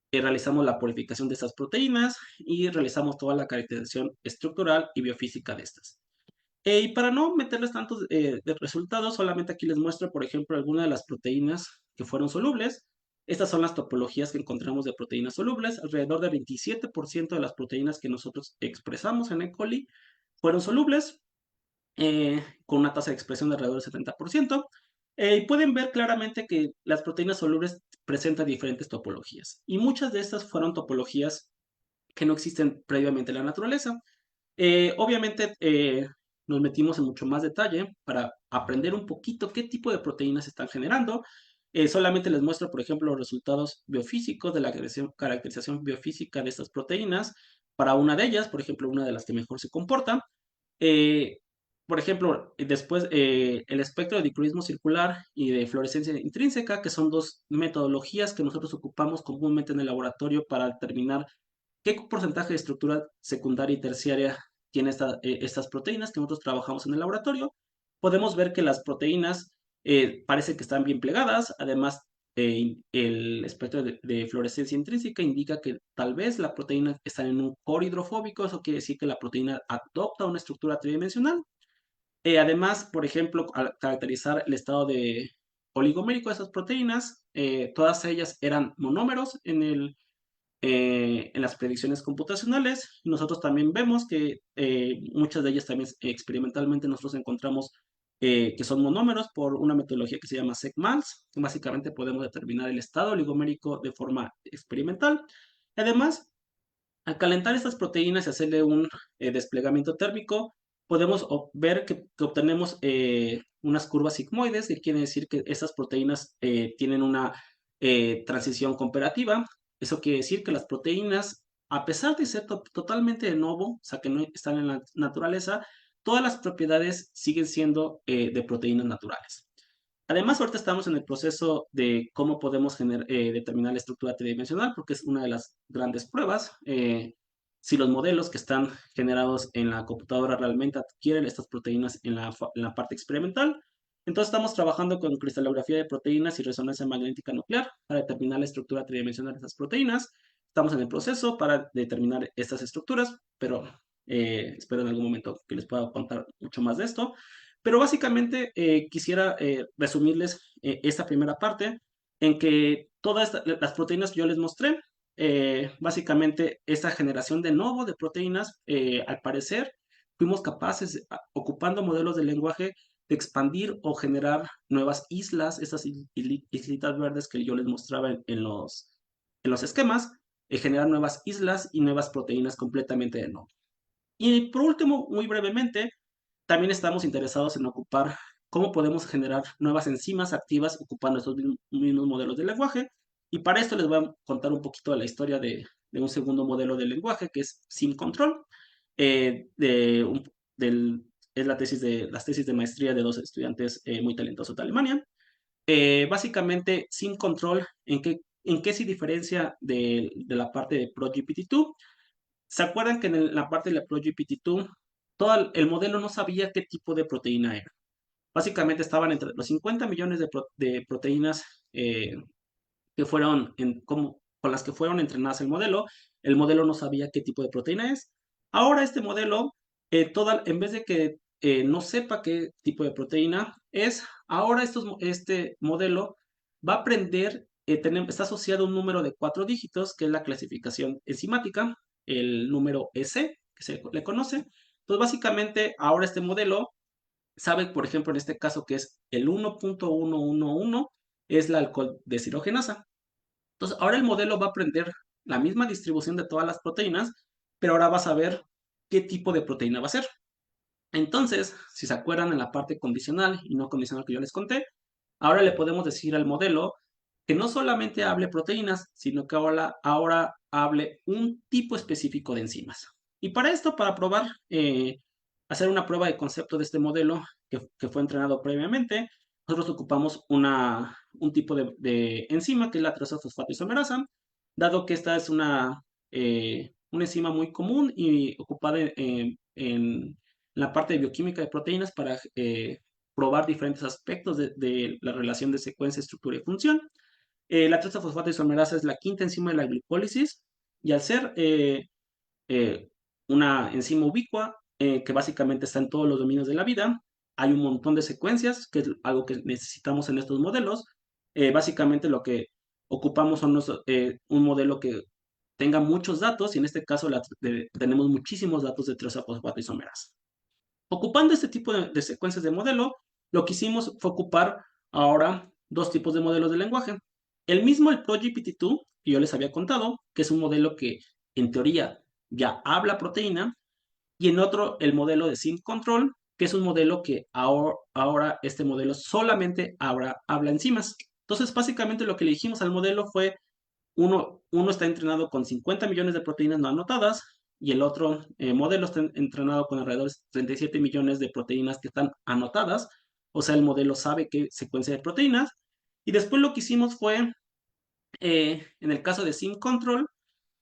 Realizamos la purificación de estas proteínas y realizamos toda la caracterización estructural y biofísica de estas. Y para no meterles tantos de resultados, solamente aquí les muestro, por ejemplo, algunas de las proteínas que fueron solubles. Estas son las topologías que encontramos de proteínas solubles. Alrededor del 27% de las proteínas que nosotros expresamos en E. coli fueron solubles, con una tasa de expresión de alrededor del 70%. Y pueden ver claramente que las proteínas solubles presentan diferentes topologías. Y muchas de estas fueron topologías que no existen previamente en la naturaleza. Obviamente, nos metimos en mucho más detalle para aprender un poquito qué tipo de proteínas se están generando. Solamente les muestro, por ejemplo, los resultados biofísicos de la caracterización biofísica de estas proteínas. Para una de ellas, por ejemplo, una de las que mejor se comporta. Eh, por ejemplo, después el espectro de dicroismo circular y de fluorescencia intrínseca, que son dos metodologías que nosotros ocupamos comúnmente en el laboratorio para determinar qué porcentaje de estructura secundaria y terciaria tiene estas proteínas que nosotros trabajamos en el laboratorio. Podemos ver que las proteínas parece que están bien plegadas. Además, el espectro de fluorescencia intrínseca indica que tal vez la proteína está en un core hidrofóbico. Eso quiere decir que la proteína adopta una estructura tridimensional. Además, por ejemplo, al caracterizar el estado de oligomérico de esas proteínas, todas ellas eran monómeros en las predicciones computacionales. Nosotros también vemos que muchas de ellas también experimentalmente nosotros encontramos que son monómeros por una metodología que se llama SEC-MALS. Básicamente podemos determinar el estado oligomérico de forma experimental. Además, al calentar estas proteínas y hacerle un desplegamiento térmico, podemos ver que obtenemos unas curvas sigmoides, que quiere decir que estas proteínas tienen una transición comparativa. Eso quiere decir que las proteínas, a pesar de ser totalmente de novo, o sea, que no están en la naturaleza, todas las propiedades siguen siendo de proteínas naturales. Además, ahorita estamos en el proceso de cómo podemos determinar la estructura tridimensional, porque es una de las grandes pruebas. Si los modelos que están generados en la computadora realmente adquieren estas proteínas en la parte experimental. Entonces estamos trabajando con cristalografía de proteínas y resonancia magnética nuclear para determinar la estructura tridimensional de estas proteínas. Estamos en el proceso para determinar estas estructuras, pero espero en algún momento que les pueda contar mucho más de esto. Pero básicamente quisiera resumirles esta primera parte en que todas las proteínas que yo les mostré, básicamente esta generación de nuevo de proteínas, al parecer fuimos capaces, ocupando modelos de lenguaje, de expandir o generar nuevas islas, esas islitas verdes que yo les mostraba en los esquemas, generar nuevas islas y nuevas proteínas completamente de nuevo. Y por último, muy brevemente, también estamos interesados en ocupar cómo podemos generar nuevas enzimas activas ocupando estos mismos modelos de lenguaje. Y para esto les voy a contar un poquito de la historia de un segundo modelo de lenguaje que es SimControl. eh, de un- es las tesis de maestría de dos estudiantes muy talentosos de Alemania. Básicamente, SimControl, en qué se diferencia de la parte de ProGPT-2? ¿Se acuerdan que en la parte de la ProGPT-2, todo el modelo no sabía qué tipo de proteína era? Básicamente estaban entre los 50 millones de proteínas que fueron con las que fueron entrenadas el modelo no sabía qué tipo de proteína es. Ahora este modelo, en vez de que no sepa qué tipo de proteína es, ahora este modelo va a aprender, está asociado a un número de 4 dígitos, que es la clasificación enzimática, el número EC, que se le conoce. Entonces, básicamente, ahora este modelo sabe, por ejemplo, en este caso, que es el 1.111, es la alcohol deshidrogenasa. Entonces, ahora el modelo va a aprender la misma distribución de todas las proteínas, pero ahora va a saber qué tipo de proteína va a ser. Entonces, si se acuerdan en la parte condicional y no condicional que yo les conté, ahora le podemos decir al modelo que no solamente hable proteínas, sino que ahora hable un tipo específico de enzimas. Y para esto, para probar, hacer una prueba de concepto de este modelo que fue entrenado previamente, nosotros ocupamos un tipo de enzima que es la trozofosfato isomerasa, dado que esta es una enzima muy común y ocupada en la parte de bioquímica de proteínas para probar diferentes aspectos de la relación de secuencia, estructura y función. La trozofosfato isomerasa es la quinta enzima de la glicólisis y al ser eh, una enzima ubicua que básicamente está en todos los dominios de la vida, hay un montón de secuencias, que es algo que necesitamos en estos modelos. Básicamente lo que ocupamos son un modelo que tenga muchos datos y en este caso tenemos muchísimos datos de trozofosfato isomerasa. Ocupando este tipo de secuencias de modelo, lo que hicimos fue ocupar ahora dos tipos de modelos de lenguaje. El ProGPT-2, que yo les había contado, que es un modelo que en teoría ya habla proteína, y en otro el modelo de SimControl, que es un modelo que ahora este modelo solamente habla enzimas. Entonces, básicamente lo que le dijimos al modelo fue, uno está entrenado con 50 millones de proteínas no anotadas y el otro modelo está entrenado con alrededor de 37 millones de proteínas que están anotadas. O sea, el modelo sabe qué secuencia de proteínas. Y después lo que hicimos fue, en el caso de SimControl,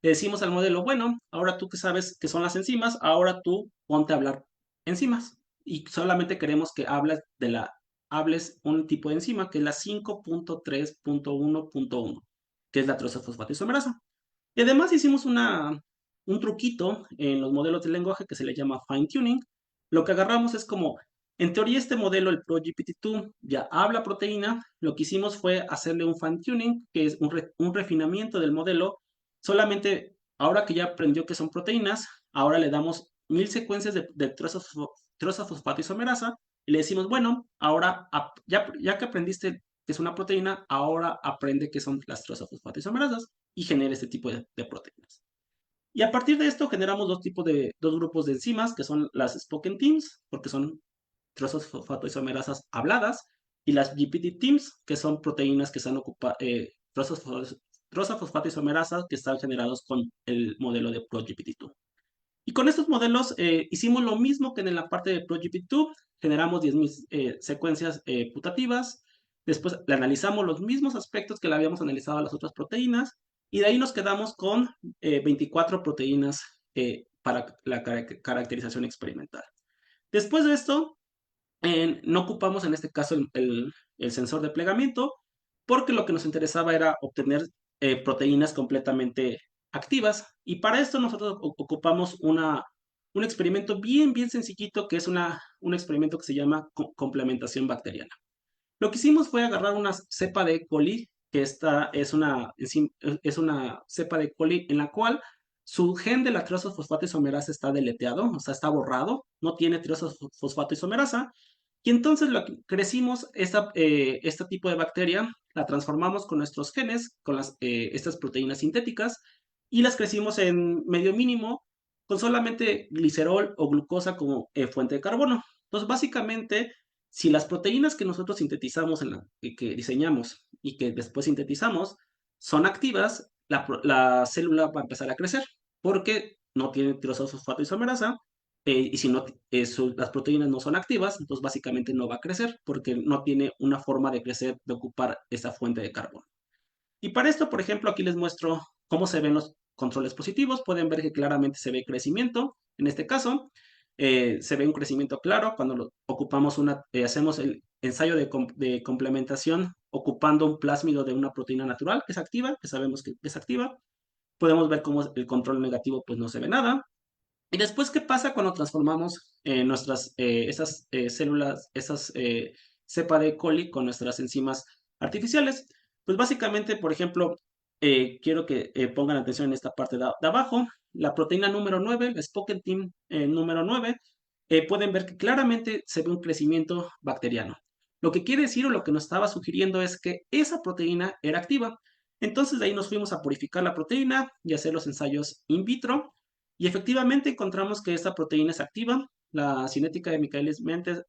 le decimos al modelo, bueno, ahora tú que sabes qué son las enzimas, ahora tú ponte a hablar enzimas. Y solamente queremos que hables un tipo de enzima que es la 5.3.1.1, que es la trozofosfato isomerasa. Y además hicimos un truquito en los modelos de lenguaje que se le llama fine tuning. Lo que agarramos es como, en teoría este modelo, el ProGPT-2, ya habla proteína. Lo que hicimos fue hacerle un fine tuning, que es un refinamiento del modelo. Solamente ahora que ya aprendió que son proteínas, ahora le damos 1000 secuencias de trozofosfato isomerasa y le decimos, bueno, ahora ya que aprendiste que es una proteína, ahora aprende qué son las trozofosfato isomerasas y genera este tipo de proteínas. Y a partir de esto generamos dos grupos de enzimas, que son las spoken teams, porque son trozos fosfatoisomerasas habladas, y las GPT teams, que son proteínas que están trozos trozafosfato isomerasa que están generados con el modelo de ProGPT2. Y con estos modelos hicimos lo mismo que en la parte de ProGPT2, generamos 10.000 secuencias putativas, después le analizamos los mismos aspectos que le habíamos analizado a las otras proteínas, y de ahí nos quedamos con 24 proteínas para la caracterización experimental. Después de esto, no ocupamos en este caso el sensor de plegamiento, porque lo que nos interesaba era obtener proteínas completamente activas. Y para esto nosotros ocupamos un experimento bien sencillito, que es un experimento que se llama complementación bacteriana. Lo que hicimos fue agarrar una cepa de E. coli, que esta es una cepa de E. coli en la cual su gen de la tirosofosfato isomerasa está deleteado, o sea, está borrado, no tiene tirosofosfato isomerasa. Y entonces crecimos este tipo de bacteria, la transformamos con nuestros genes, con estas proteínas sintéticas, y las crecimos en medio mínimo con solamente glicerol o glucosa como fuente de carbono. Entonces, básicamente, si las proteínas que nosotros sintetizamos, que diseñamos y que después sintetizamos, son activas, la célula va a empezar a crecer porque no tiene tirosofosfato isomerasa, y si no, las proteínas no son activas, entonces básicamente no va a crecer porque no tiene una forma de crecer, de ocupar esa fuente de carbono. Y para esto, por ejemplo, aquí les muestro cómo se ven los controles positivos. Pueden ver que claramente se ve crecimiento. En este caso, se ve un crecimiento claro cuando ocupamos hacemos el ensayo de complementación ocupando un plásmido de una proteína natural que es activa, que sabemos que es activa. Podemos ver cómo el control negativo pues no se ve nada. Y después, ¿qué pasa cuando transformamos esas células, cepa de E. coli con nuestras enzimas artificiales? Pues básicamente, por ejemplo, quiero que pongan atención en esta parte de abajo. La proteína número 9, la Spoken Team número 9, pueden ver que claramente se ve un crecimiento bacteriano. Lo que quiere decir o lo que nos estaba sugiriendo es que esa proteína era activa. Entonces de ahí nos fuimos a purificar la proteína y hacer los ensayos in vitro. Y efectivamente encontramos que esta proteína es activa. La cinética de Michaelis-Menten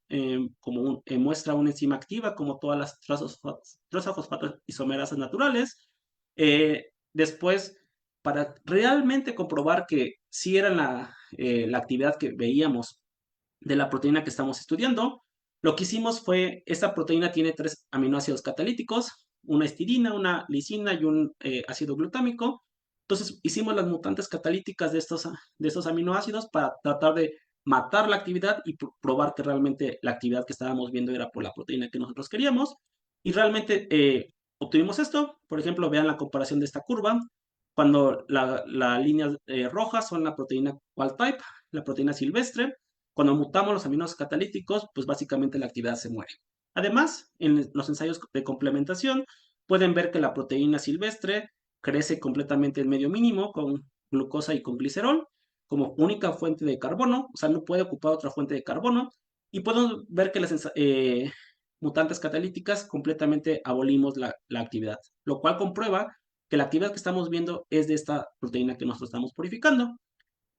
muestra una enzima activa, como todas las trozafosfato isomerasas naturales. Después, para realmente comprobar que sí era la actividad que veíamos de la proteína que estamos estudiando, lo que hicimos fue, esta proteína tiene 3 aminoácidos catalíticos, una histidina, una lisina y un ácido glutámico. Entonces hicimos las mutantes catalíticas de estos aminoácidos para tratar de matar la actividad y probar que realmente la actividad que estábamos viendo era por la proteína que nosotros queríamos. Y realmente obtuvimos esto. Por ejemplo, vean la comparación de esta curva. Cuando la línea roja son la proteína wild type, la proteína silvestre. Cuando mutamos los aminos catalíticos, pues básicamente la actividad se muere. Además, en los ensayos de complementación, pueden ver que la proteína silvestre crece completamente en medio mínimo con glucosa y con glicerol como única fuente de carbono, o sea, no puede ocupar otra fuente de carbono. Y podemos ver que las mutantes catalíticas completamente abolimos la actividad, lo cual comprueba que la actividad que estamos viendo es de esta proteína que nosotros estamos purificando.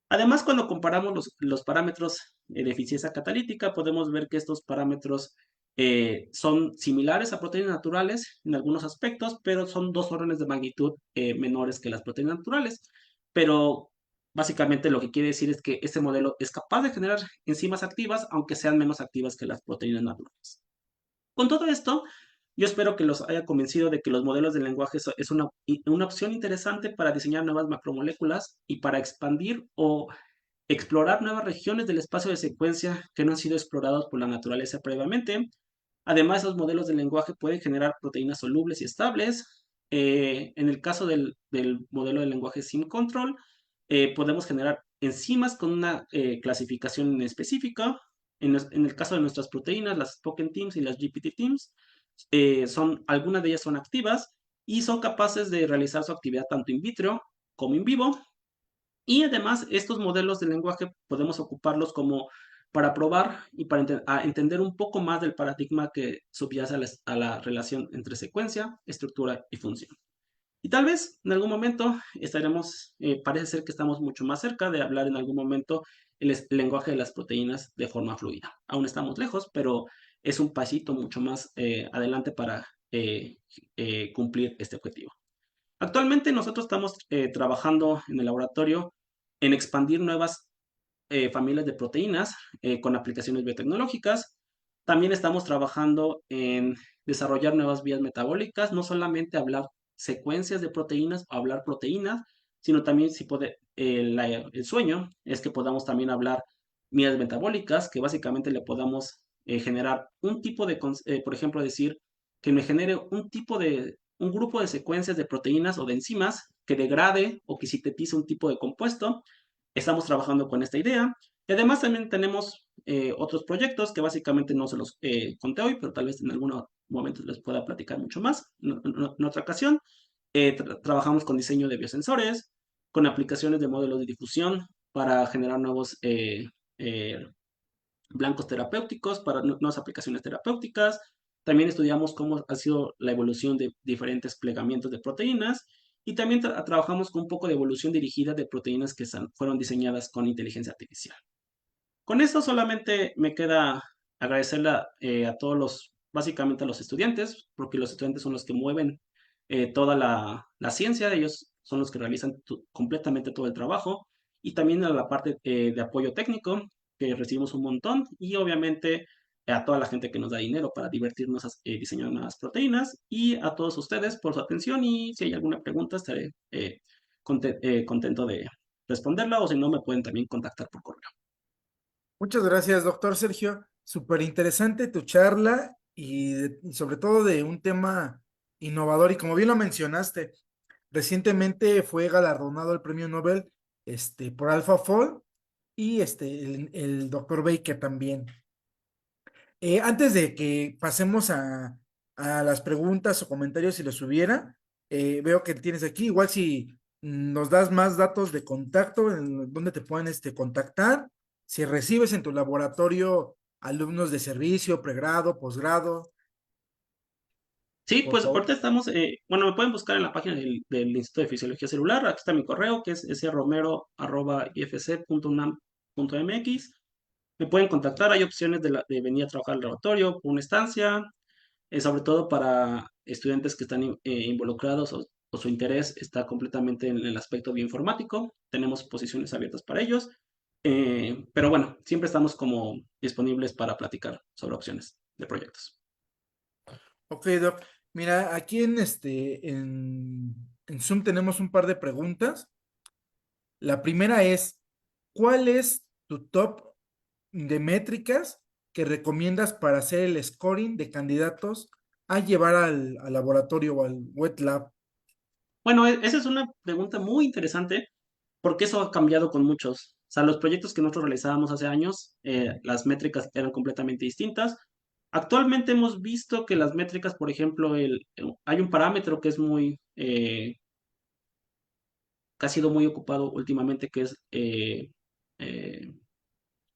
Además, cuando comparamos los parámetros de eficiencia catalítica, podemos ver que estos parámetros son similares a proteínas naturales en algunos aspectos, pero son 2 órdenes de magnitud menores que las proteínas naturales. Pero básicamente lo que quiere decir es que este modelo es capaz de generar enzimas activas, aunque sean menos activas que las proteínas naturales. Con todo esto, yo espero que los haya convencido de que los modelos de lenguaje es una opción interesante para diseñar nuevas macromoléculas y para expandir o explorar nuevas regiones del espacio de secuencia que no han sido explorados por la naturaleza previamente. Además, los modelos de lenguaje pueden generar proteínas solubles y estables. En el caso del modelo de lenguaje SimControl, podemos generar enzimas con una clasificación específica. En el caso de nuestras proteínas, las Spoken Teams y las GPT Teams, algunas de ellas son activas y son capaces de realizar su actividad tanto in vitro como in vivo. Y además, estos modelos de lenguaje podemos ocuparlos como para probar y para entender un poco más del paradigma que subyace a la relación entre secuencia, estructura y función. Y tal vez en algún momento parece ser que estamos mucho más cerca de hablar en algún momento el lenguaje de las proteínas de forma fluida. Aún estamos lejos, pero es un pasito mucho más adelante para cumplir este objetivo. Actualmente nosotros estamos trabajando en el laboratorio en expandir nuevas familias de proteínas con aplicaciones biotecnológicas. También estamos trabajando en desarrollar nuevas vías metabólicas, no solamente hablar secuencias de proteínas o hablar proteínas, sino también si puede, el sueño es que podamos también hablar vías metabólicas, que básicamente le podamos generar un tipo de, por ejemplo, decir que me genere un grupo de secuencias de proteínas o de enzimas que degrade o que sintetice un tipo de compuesto. Estamos trabajando con esta idea. Y además también tenemos otros proyectos que básicamente no se los conté hoy, pero tal vez en algún momento les pueda platicar mucho más en otra ocasión. Trabajamos con diseño de biosensores, con aplicaciones de modelos de difusión para generar nuevos eh, blancos terapéuticos, para nuevas aplicaciones terapéuticas. También estudiamos cómo ha sido la evolución de diferentes plegamientos de proteínas y también trabajamos con un poco de evolución dirigida de proteínas que fueron diseñadas con inteligencia artificial. Con esto solamente me queda agradecerle a todos básicamente a los estudiantes, porque los estudiantes son los que mueven toda la ciencia, ellos son los que realizan completamente todo el trabajo, y también a la parte de apoyo técnico, que recibimos un montón, y obviamente a toda la gente que nos da dinero para divertirnos diseñando nuevas proteínas, y a todos ustedes por su atención, y si hay alguna pregunta estaré contento de responderla, o si no me pueden también contactar por correo. Muchas gracias, doctor Sergio. Súper interesante tu charla y sobre todo de un tema innovador. Y como bien lo mencionaste, recientemente fue galardonado el premio Nobel por AlphaFold y el doctor Baker también. Antes de que pasemos a las preguntas o comentarios, si los hubiera, veo que tienes aquí, igual si nos das más datos de contacto, en donde te pueden contactar, si recibes en tu laboratorio alumnos de servicio, pregrado, posgrado, Sí, por pues favor. ahorita estamos, bueno, me pueden buscar en la página del Instituto de Fisiología Celular. Aquí está mi correo, que es sromero@ifc.unam.mx. Me pueden contactar, hay opciones de venir a trabajar al laboratorio por una estancia, sobre todo para estudiantes que están involucrados o su interés está completamente en el aspecto bioinformático. Tenemos posiciones abiertas para ellos, pero bueno, siempre estamos como disponibles para platicar sobre opciones de proyectos. Ok, Doc. Mira, aquí en Zoom tenemos un par de preguntas. La primera es, ¿cuál es tu top de métricas que recomiendas para hacer el scoring de candidatos a llevar al laboratorio o al wet lab? Bueno, esa es una pregunta muy interesante porque eso ha cambiado con muchos. O sea, los proyectos que nosotros realizábamos hace años, las métricas eran completamente distintas. Actualmente hemos visto que las métricas, por ejemplo, hay un parámetro que es que ha sido muy ocupado últimamente, que es eh,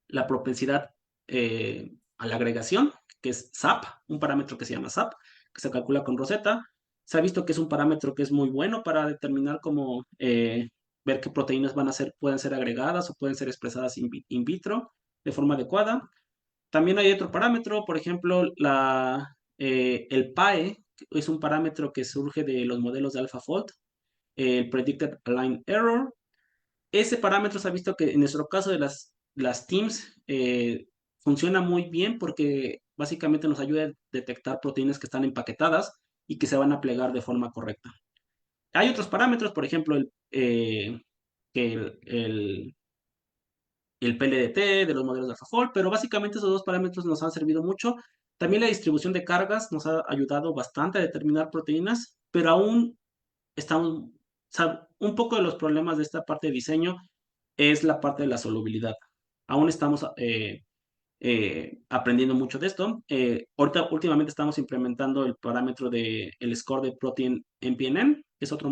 la propensidad a la agregación, que es SAP, un parámetro que se llama SAP, que se calcula con Rosetta. Se ha visto que es un parámetro que es muy bueno para determinar cómo ver qué proteínas pueden ser agregadas o pueden ser expresadas in vitro de forma adecuada. También hay otro parámetro, por ejemplo, el PAE, que es un parámetro que surge de los modelos de AlphaFold, el Predicted Align Error. Ese parámetro se ha visto que en nuestro caso de las teams funciona muy bien porque básicamente nos ayuda a detectar proteínas que están empaquetadas y que se van a plegar de forma correcta. Hay otros parámetros, por ejemplo, que el PLDT de los modelos de AlphaFold, pero básicamente esos dos parámetros nos han servido mucho. También la distribución de cargas nos ha ayudado bastante a determinar proteínas, pero aún estamos, o sea, un poco de los problemas de esta parte de diseño es la parte de la solubilidad. Aún estamos aprendiendo mucho de esto. Ahorita, últimamente estamos implementando el parámetro el score de Protein MPNN, que es otro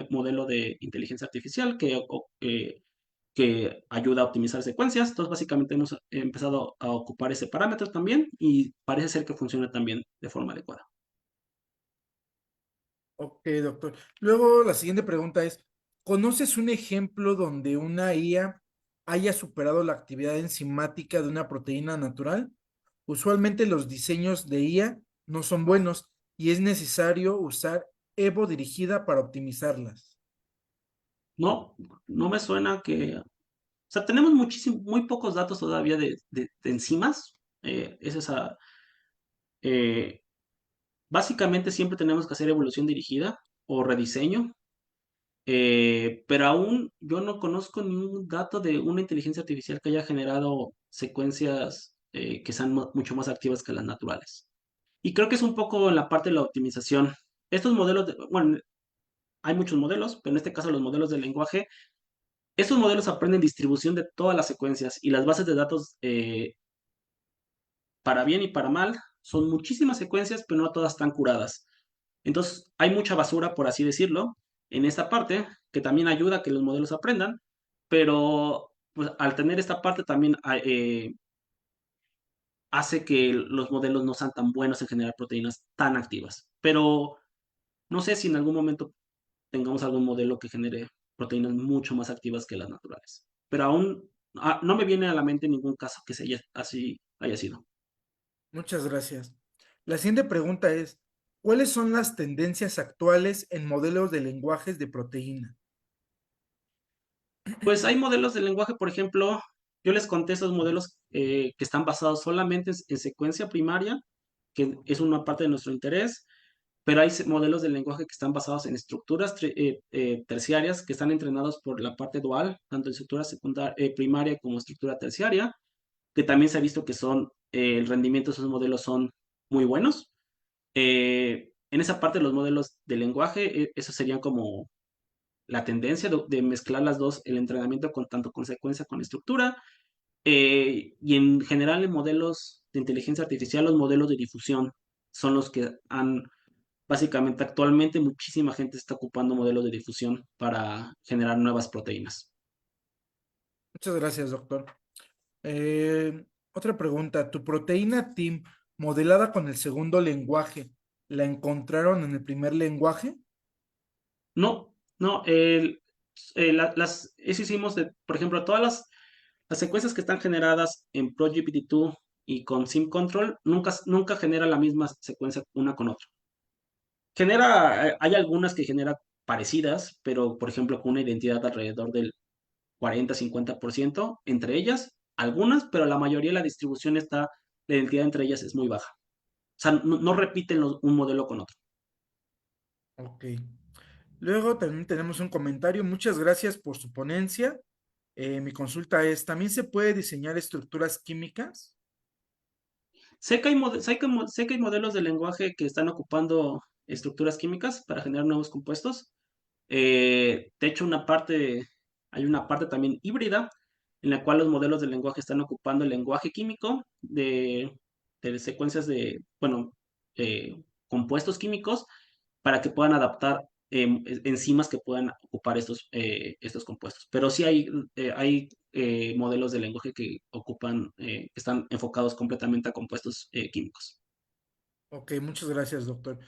modelo de inteligencia artificial que ayuda a optimizar secuencias. Entonces, básicamente hemos empezado a ocupar ese parámetro también y parece ser que funciona también de forma adecuada. Ok, doctor. Luego la siguiente pregunta es, ¿conoces un ejemplo donde una IA haya superado la actividad enzimática de una proteína natural? Usualmente los diseños de IA no son buenos y es necesario usar Evo dirigida para optimizarlas? No, no me suena que... O sea, tenemos muy pocos datos todavía de enzimas. Es esa, eh, básicamente siempre tenemos que hacer evolución dirigida o rediseño, pero aún yo no conozco ningún dato de una inteligencia artificial que haya generado secuencias que sean mucho más activas que las naturales. Y creo que es un poco en la parte de la optimización. Estos modelos, bueno, hay muchos modelos, pero en este caso los modelos de lenguaje, estos modelos aprenden distribución de todas las secuencias y las bases de datos, para bien y para mal, son muchísimas secuencias, pero no todas están curadas. Entonces, hay mucha basura, por así decirlo, en esta parte, que también ayuda a que los modelos aprendan, pero pues, al tener esta parte también hace que los modelos no sean tan buenos en generar proteínas tan activas. Pero no sé si en algún momento tengamos algún modelo que genere proteínas mucho más activas que las naturales. Pero aún no me viene a la mente ningún caso que así haya sido. Muchas gracias. La siguiente pregunta es, ¿cuáles son las tendencias actuales en modelos de lenguajes de proteína? Pues hay modelos de lenguaje, por ejemplo, yo les conté esos modelos que están basados solamente en secuencia primaria, que es una parte de nuestro interés, pero hay modelos de lenguaje que están basados en estructuras terciarias, que están entrenados por la parte dual, tanto en estructura primaria como estructura terciaria, que también se ha visto que el rendimiento de esos modelos son muy buenos. En esa parte de los modelos de lenguaje, esos serían como la tendencia de mezclar las dos, el entrenamiento con tanto consecuencia con estructura, y en general en modelos de inteligencia artificial, los modelos de difusión son los que básicamente actualmente muchísima gente está ocupando modelos de difusión para generar nuevas proteínas. Muchas gracias, doctor. Otra pregunta, ¿tu proteína TIM modelada con el segundo lenguaje, la encontraron en el primer lenguaje? No, no, eso hicimos, por ejemplo, todas las secuencias que están generadas en ProGPT-2 y con SimControl nunca genera la misma secuencia una con otra. Hay algunas que genera parecidas, pero por ejemplo con una identidad alrededor del 40-50% entre ellas, algunas, pero la mayoría de la distribución la identidad entre ellas es muy baja. O sea, no repiten un modelo con otro. Ok. Luego también tenemos un comentario. Muchas gracias por su ponencia. Mi consulta es, ¿también se puede diseñar estructuras químicas? Sé que hay modelos de lenguaje que están ocupando estructuras químicas para generar nuevos compuestos. De hecho, hay una parte también híbrida en la cual los modelos de lenguaje están ocupando el lenguaje químico de secuencias bueno, compuestos químicos para que puedan adaptar enzimas que puedan ocupar estos compuestos. Pero sí hay modelos de lenguaje que que están enfocados completamente a compuestos químicos. Ok, muchas gracias, doctor.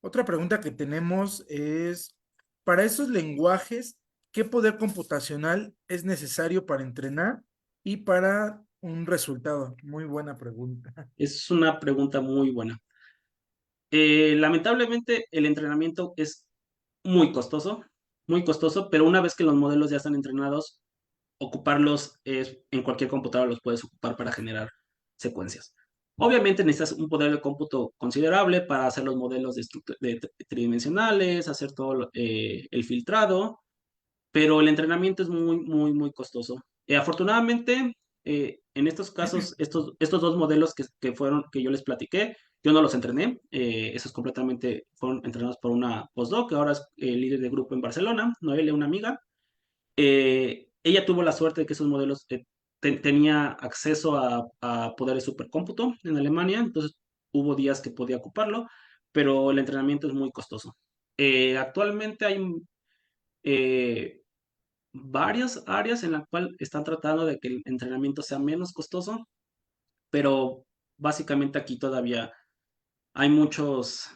Otra pregunta que tenemos es, para esos lenguajes, ¿qué poder computacional es necesario para entrenar y para un resultado? Muy buena pregunta. Es una pregunta muy buena. Lamentablemente, el entrenamiento es muy costoso, pero una vez que los modelos ya están entrenados, ocuparlos en cualquier computadora los puedes ocupar para generar secuencias. Obviamente necesitas un poder de cómputo considerable para hacer los modelos tridimensionales, hacer todo el filtrado, pero el entrenamiento es muy costoso. Afortunadamente, en estos casos, estos dos modelos que yo les platiqué, yo no los entrené, esos completamente fueron entrenados por una postdoc, que ahora es líder de grupo en Barcelona, Noelia, una amiga. Ella tuvo la suerte de que esos modelos tenía acceso a poderes supercómputo en Alemania, entonces hubo días que podía ocuparlo, pero el entrenamiento es muy costoso. Actualmente hay eh, varias áreas en las cuales están tratando de que el entrenamiento sea menos costoso, pero básicamente aquí todavía hay muchos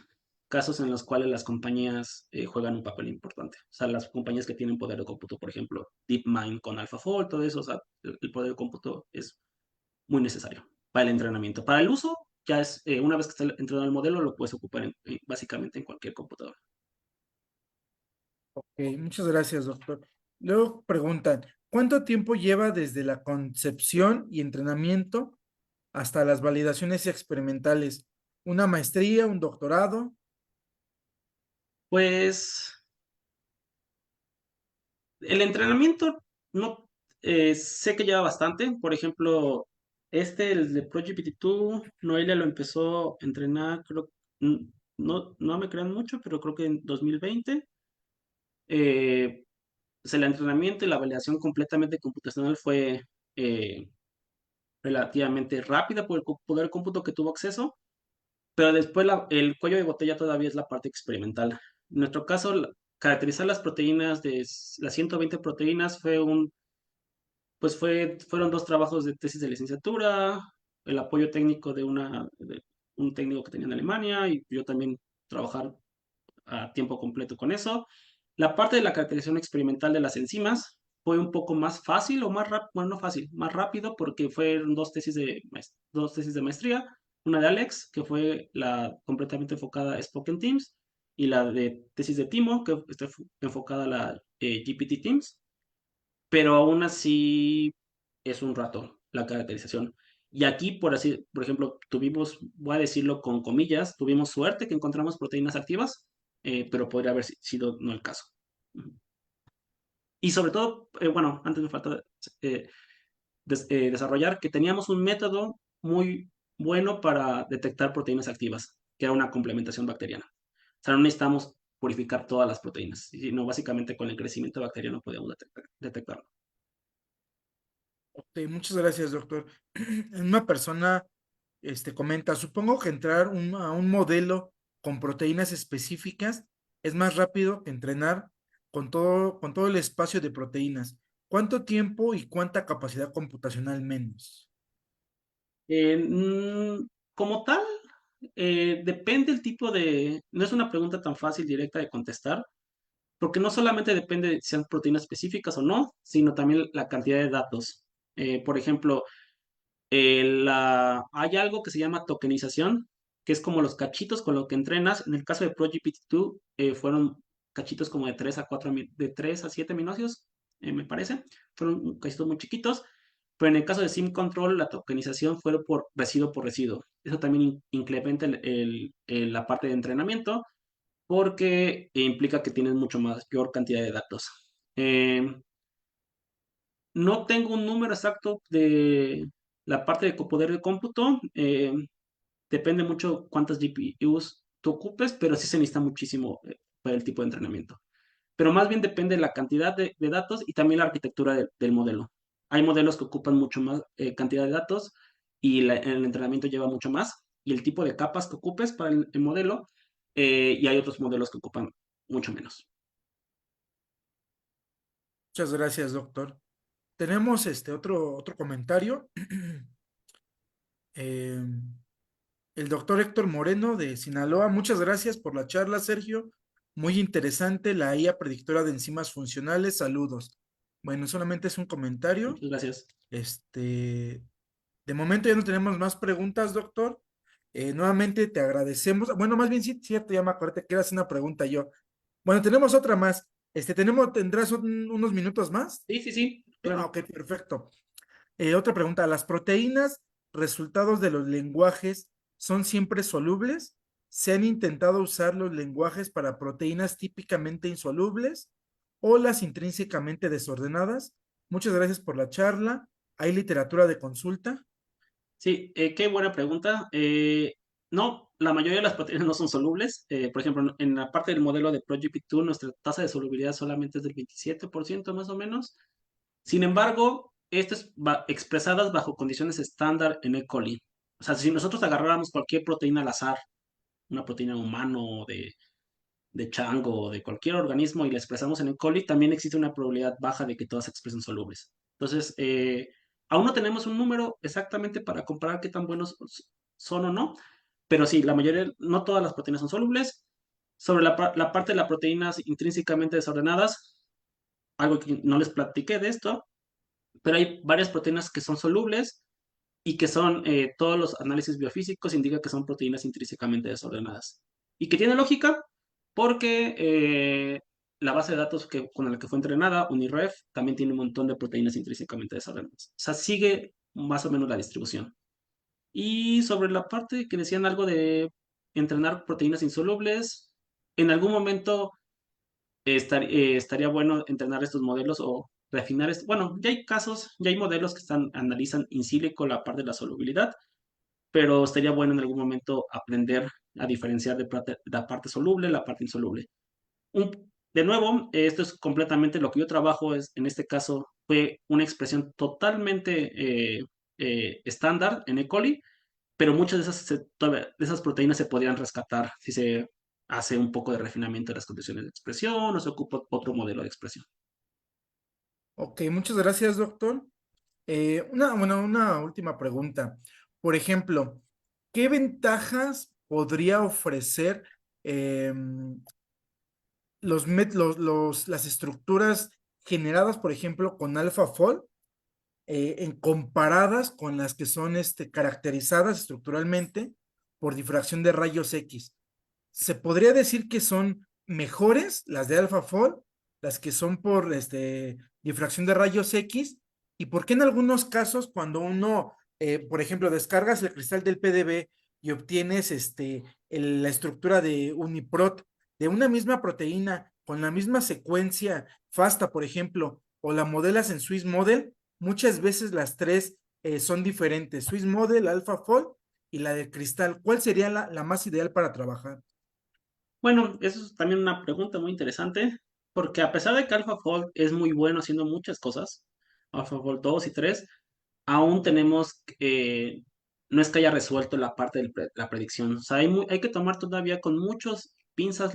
casos en los cuales las compañías juegan un papel importante. O sea, las compañías que tienen poder de cómputo, por ejemplo, DeepMind con AlphaFold, todo eso, o sea, el poder de cómputo es muy necesario para el entrenamiento. Para el uso, ya una vez que está entrenado el modelo, lo puedes ocupar básicamente en cualquier computadora. Muchas gracias, doctor. Luego preguntan, ¿cuánto tiempo lleva desde la concepción y entrenamiento hasta las validaciones experimentales? ¿Una maestría, un doctorado? Pues el entrenamiento no sé que lleva bastante. Por ejemplo, el de ProGPT-2, Noelia lo empezó a entrenar, creo, mm, no me crean mucho, pero creo que en 2020. Eh, pues el entrenamiento y la validación completamente computacional fue eh, relativamente rápida por el poder de cómputo que tuvo acceso, pero después el cuello de botella todavía es la parte experimental. En nuestro caso, caracterizar las proteínas las 120 proteínas fueron dos trabajos de tesis de licenciatura, el apoyo técnico de un técnico que tenía en Alemania y yo también trabajar a tiempo completo con eso. La parte de la caracterización experimental de las enzimas fue un poco más fácil o más rápido, bueno, no fácil, más rápido porque fueron dos tesis de maestría, una de Alex, que fue la completamente enfocada a Spoken Teams, y la de tesis de Timo, que está enfocada a la GPT Teams, pero aún así es un rato la caracterización. Y aquí, por ejemplo, voy a decirlo con comillas, tuvimos suerte que encontramos proteínas activas, pero podría haber sido no el caso. Y sobre todo, bueno, antes me falta eh, desarrollar que teníamos un método muy bueno para detectar proteínas activas, que era una complementación bacteriana. O sea, no necesitamos purificar todas las proteínas, sino básicamente con el crecimiento bacteriano podíamos detectarlo. Muchas gracias, doctor. Una persona comenta, supongo que entrar a un modelo con proteínas específicas es más rápido que entrenar con todo el espacio de proteínas. ¿Cuánto tiempo y cuánta capacidad computacional menos? Eh, mm, Como tal, depende el tipo de... No es una pregunta tan fácil, directa de contestar, porque no solamente depende de si son proteínas específicas o no, sino también la cantidad de datos. Por ejemplo, hay algo que se llama tokenización, que es como los cachitos con lo que entrenas. En el caso de ProGPT-2, fueron cachitos como de 3 a 4, de 3 a 7 aminoácidos, me parece. Fueron cachitos muy chiquitos. Pero en el caso de Sim Control, la tokenización fue por residuo. Eso también incrementa la parte de entrenamiento porque implica que tienes mucho mayor cantidad de datos. Eh, no tengo un número exacto de la parte de poder de cómputo. Depende mucho cuántas GPUs tú ocupes, pero sí se necesita muchísimo para el tipo de entrenamiento. Pero más bien depende de la cantidad de datos y también la arquitectura del modelo. Hay modelos que ocupan mucho más cantidad de datos y el entrenamiento lleva mucho más, y el tipo de capas que ocupes para el modelo, y hay otros modelos que ocupan mucho menos. Muchas gracias, doctor. Tenemos otro comentario. Eh, el doctor Héctor Moreno de Sinaloa. Muchas gracias por la charla, Sergio. Muy interesante la IA predictora de enzimas funcionales. Saludos. Bueno, solamente es un comentario. Muchas gracias. Este, de momento ya no tenemos más preguntas, doctor. Nuevamente te agradecemos. Bueno, más bien sí, cierto, ya me acordé que hacer una pregunta yo. Bueno, tenemos otra más. ¿Tendrás unos minutos más? Sí, sí, sí, claro. Ok, perfecto. Otra pregunta, ¿las proteínas, resultados de los lenguajes, son siempre solubles? ¿Se han intentado usar los lenguajes para proteínas típicamente insolubles o las intrínsecamente desordenadas? Muchas gracias por la charla. ¿Hay literatura de consulta? Sí, qué buena pregunta. No, la mayoría de las proteínas no son solubles. Por ejemplo, en la parte del modelo de ProGPT-2, nuestra tasa de solubilidad solamente es del 27% más o menos. Sin embargo, estas expresadas bajo condiciones estándar en E. coli. O sea, si nosotros agarráramos cualquier proteína al azar, una proteína humano, de chango o de cualquier organismo y la expresamos en E. coli, también existe una probabilidad baja de que todas se expresen solubles. Entonces, aún no tenemos un número exactamente para comparar qué tan buenos son o no, pero sí, la mayoría, no todas las proteínas son solubles. Sobre la parte de las proteínas intrínsecamente desordenadas, algo que no les platiqué de esto, pero hay varias proteínas que son solubles y que son, todos los análisis biofísicos indican que son proteínas intrínsecamente desordenadas. Y que tiene lógica porque la base de datos con la que fue entrenada, UniRef, también tiene un montón de proteínas intrínsecamente desarrolladas. O sea, sigue más o menos la distribución. Y sobre la parte que decían algo de entrenar proteínas insolubles, en algún momento estaría bueno entrenar estos modelos o refinar esto. Bueno, ya hay casos, ya hay modelos que analizan in silico la parte de la solubilidad, pero estaría bueno en algún momento aprender a diferenciar la parte soluble, la parte insoluble. De nuevo, esto es completamente lo que yo trabajo, en este caso fue una expresión totalmente estándar en E. coli, pero muchas de de esas proteínas se podrían rescatar si se hace un poco de refinamiento de las condiciones de expresión o se ocupa otro modelo de expresión. Ok, muchas gracias, doctor. Una última pregunta. Por ejemplo, ¿qué ventajas podría ofrecer las estructuras generadas, por ejemplo, con AlphaFold, en comparadas con las que son caracterizadas estructuralmente por difracción de rayos X? ¿Se podría decir que son mejores las de AlphaFold, las que son por difracción de rayos X? ¿Y por qué en algunos casos cuando uno, por ejemplo, descargas el cristal del PDB y obtienes la estructura de Uniprot de una misma proteína con la misma secuencia FASTA, por ejemplo, o la modelas en Swiss Model, muchas veces las tres son diferentes, Swiss Model, AlphaFold y la del cristal? ¿Cuál sería la más ideal para trabajar? Bueno, eso es también una pregunta muy interesante, porque a pesar de que AlphaFold es muy bueno haciendo muchas cosas, AlphaFold 2 y 3, aún tenemos, no es que haya resuelto la parte de la predicción. O sea, hay que tomar todavía con muchos pinzas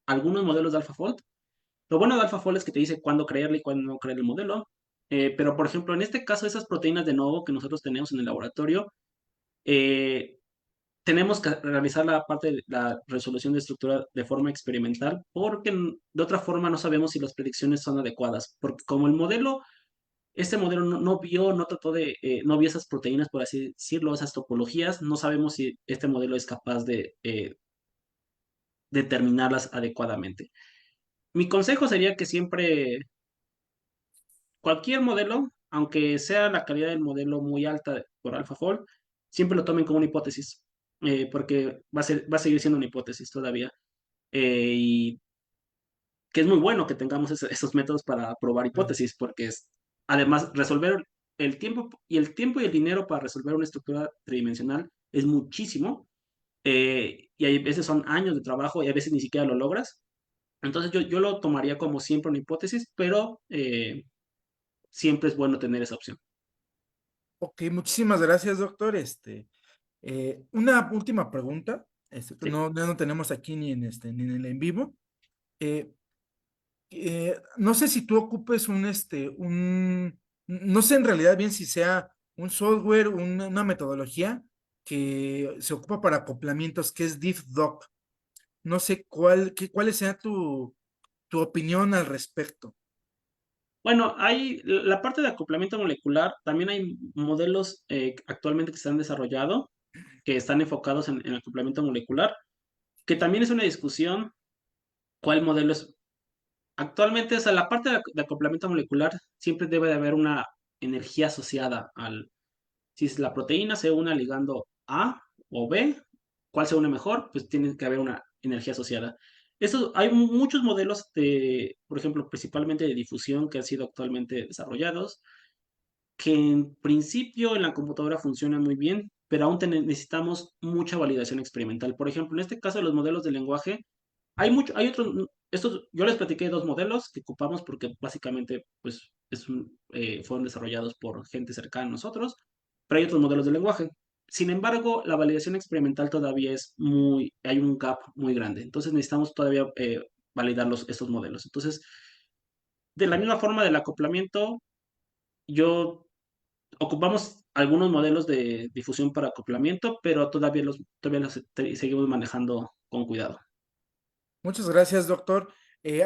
algunos modelos de AlphaFold. Lo bueno de AlphaFold es que te dice cuándo creerle y cuándo no creer el modelo. Pero, por ejemplo, en este caso, esas proteínas de nuevo que nosotros tenemos en el laboratorio, eh, tenemos que realizar la parte de la resolución de estructura de forma experimental, porque de otra forma no sabemos si las predicciones son adecuadas, porque como este modelo no trató no vio esas proteínas, por así decirlo, esas topologías, no sabemos si este modelo es capaz de determinarlas adecuadamente. Mi consejo sería que siempre, cualquier modelo, aunque sea la calidad del modelo muy alta por AlphaFold, siempre lo tomen como una hipótesis, porque va a seguir siendo una hipótesis todavía. Y que es muy bueno que tengamos esos métodos para probar hipótesis, porque además resolver el tiempo y el dinero para resolver una estructura tridimensional es muchísimo, y a veces son años de trabajo y a veces ni siquiera lo logras. Entonces yo lo tomaría como siempre una hipótesis, pero siempre es bueno tener esa opción. Ok, muchísimas gracias, doctor. Una última pregunta, que Sí. no, no tenemos aquí ni en el en vivo. Eh, no sé si tú ocupes no sé en realidad bien si sea un software, una metodología que se ocupa para acoplamientos, que es DiffDock. No sé cuál sea tu opinión al respecto. Bueno, hay la parte de acoplamiento molecular, también hay modelos actualmente que se han desarrollado que están enfocados en acoplamiento molecular, que también es una discusión cuál modelo es. Actualmente, o sea, la parte de acoplamiento molecular siempre debe de haber una energía asociada si la proteína se une al ligando A o B, ¿cuál se une mejor? Pues tiene que haber una energía asociada. Hay muchos modelos por ejemplo, principalmente de difusión que han sido actualmente desarrollados, que en principio en la computadora funcionan muy bien, pero aún necesitamos mucha validación experimental. Por ejemplo, en este caso de los modelos de lenguaje, hay otros, yo les platiqué dos modelos que ocupamos porque básicamente pues, fueron desarrollados por gente cercana a nosotros, pero hay otros modelos de lenguaje. Sin embargo, la validación experimental todavía hay un gap muy grande. Entonces necesitamos todavía validar estos modelos. Entonces, de la misma forma del acoplamiento, yo ocupamos algunos modelos de difusión para acoplamiento, pero todavía los seguimos manejando con cuidado. Muchas gracias, doctor.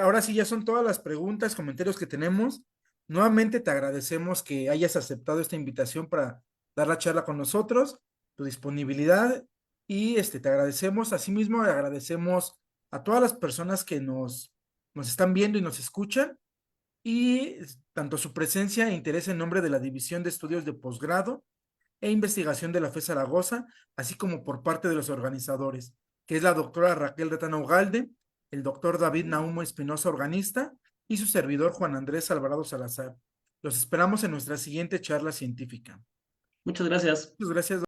Ahora sí, ya son todas las preguntas, comentarios que tenemos. Nuevamente te agradecemos que hayas aceptado esta invitación para dar la charla con nosotros, tu disponibilidad y te agradecemos. Asimismo, agradecemos a todas las personas que nos nos están viendo y nos escuchan, y tanto su presencia e interés en nombre de la División de Estudios de Posgrado e Investigación de la FE Zaragoza, así como por parte de los organizadores, que es la doctora Raquel Retana Ugalde, el doctor David Naumo Espinosa, organista, y su servidor Juan Andrés Alvarado Salazar. Los esperamos en nuestra siguiente charla científica. Muchas gracias. Muchas gracias.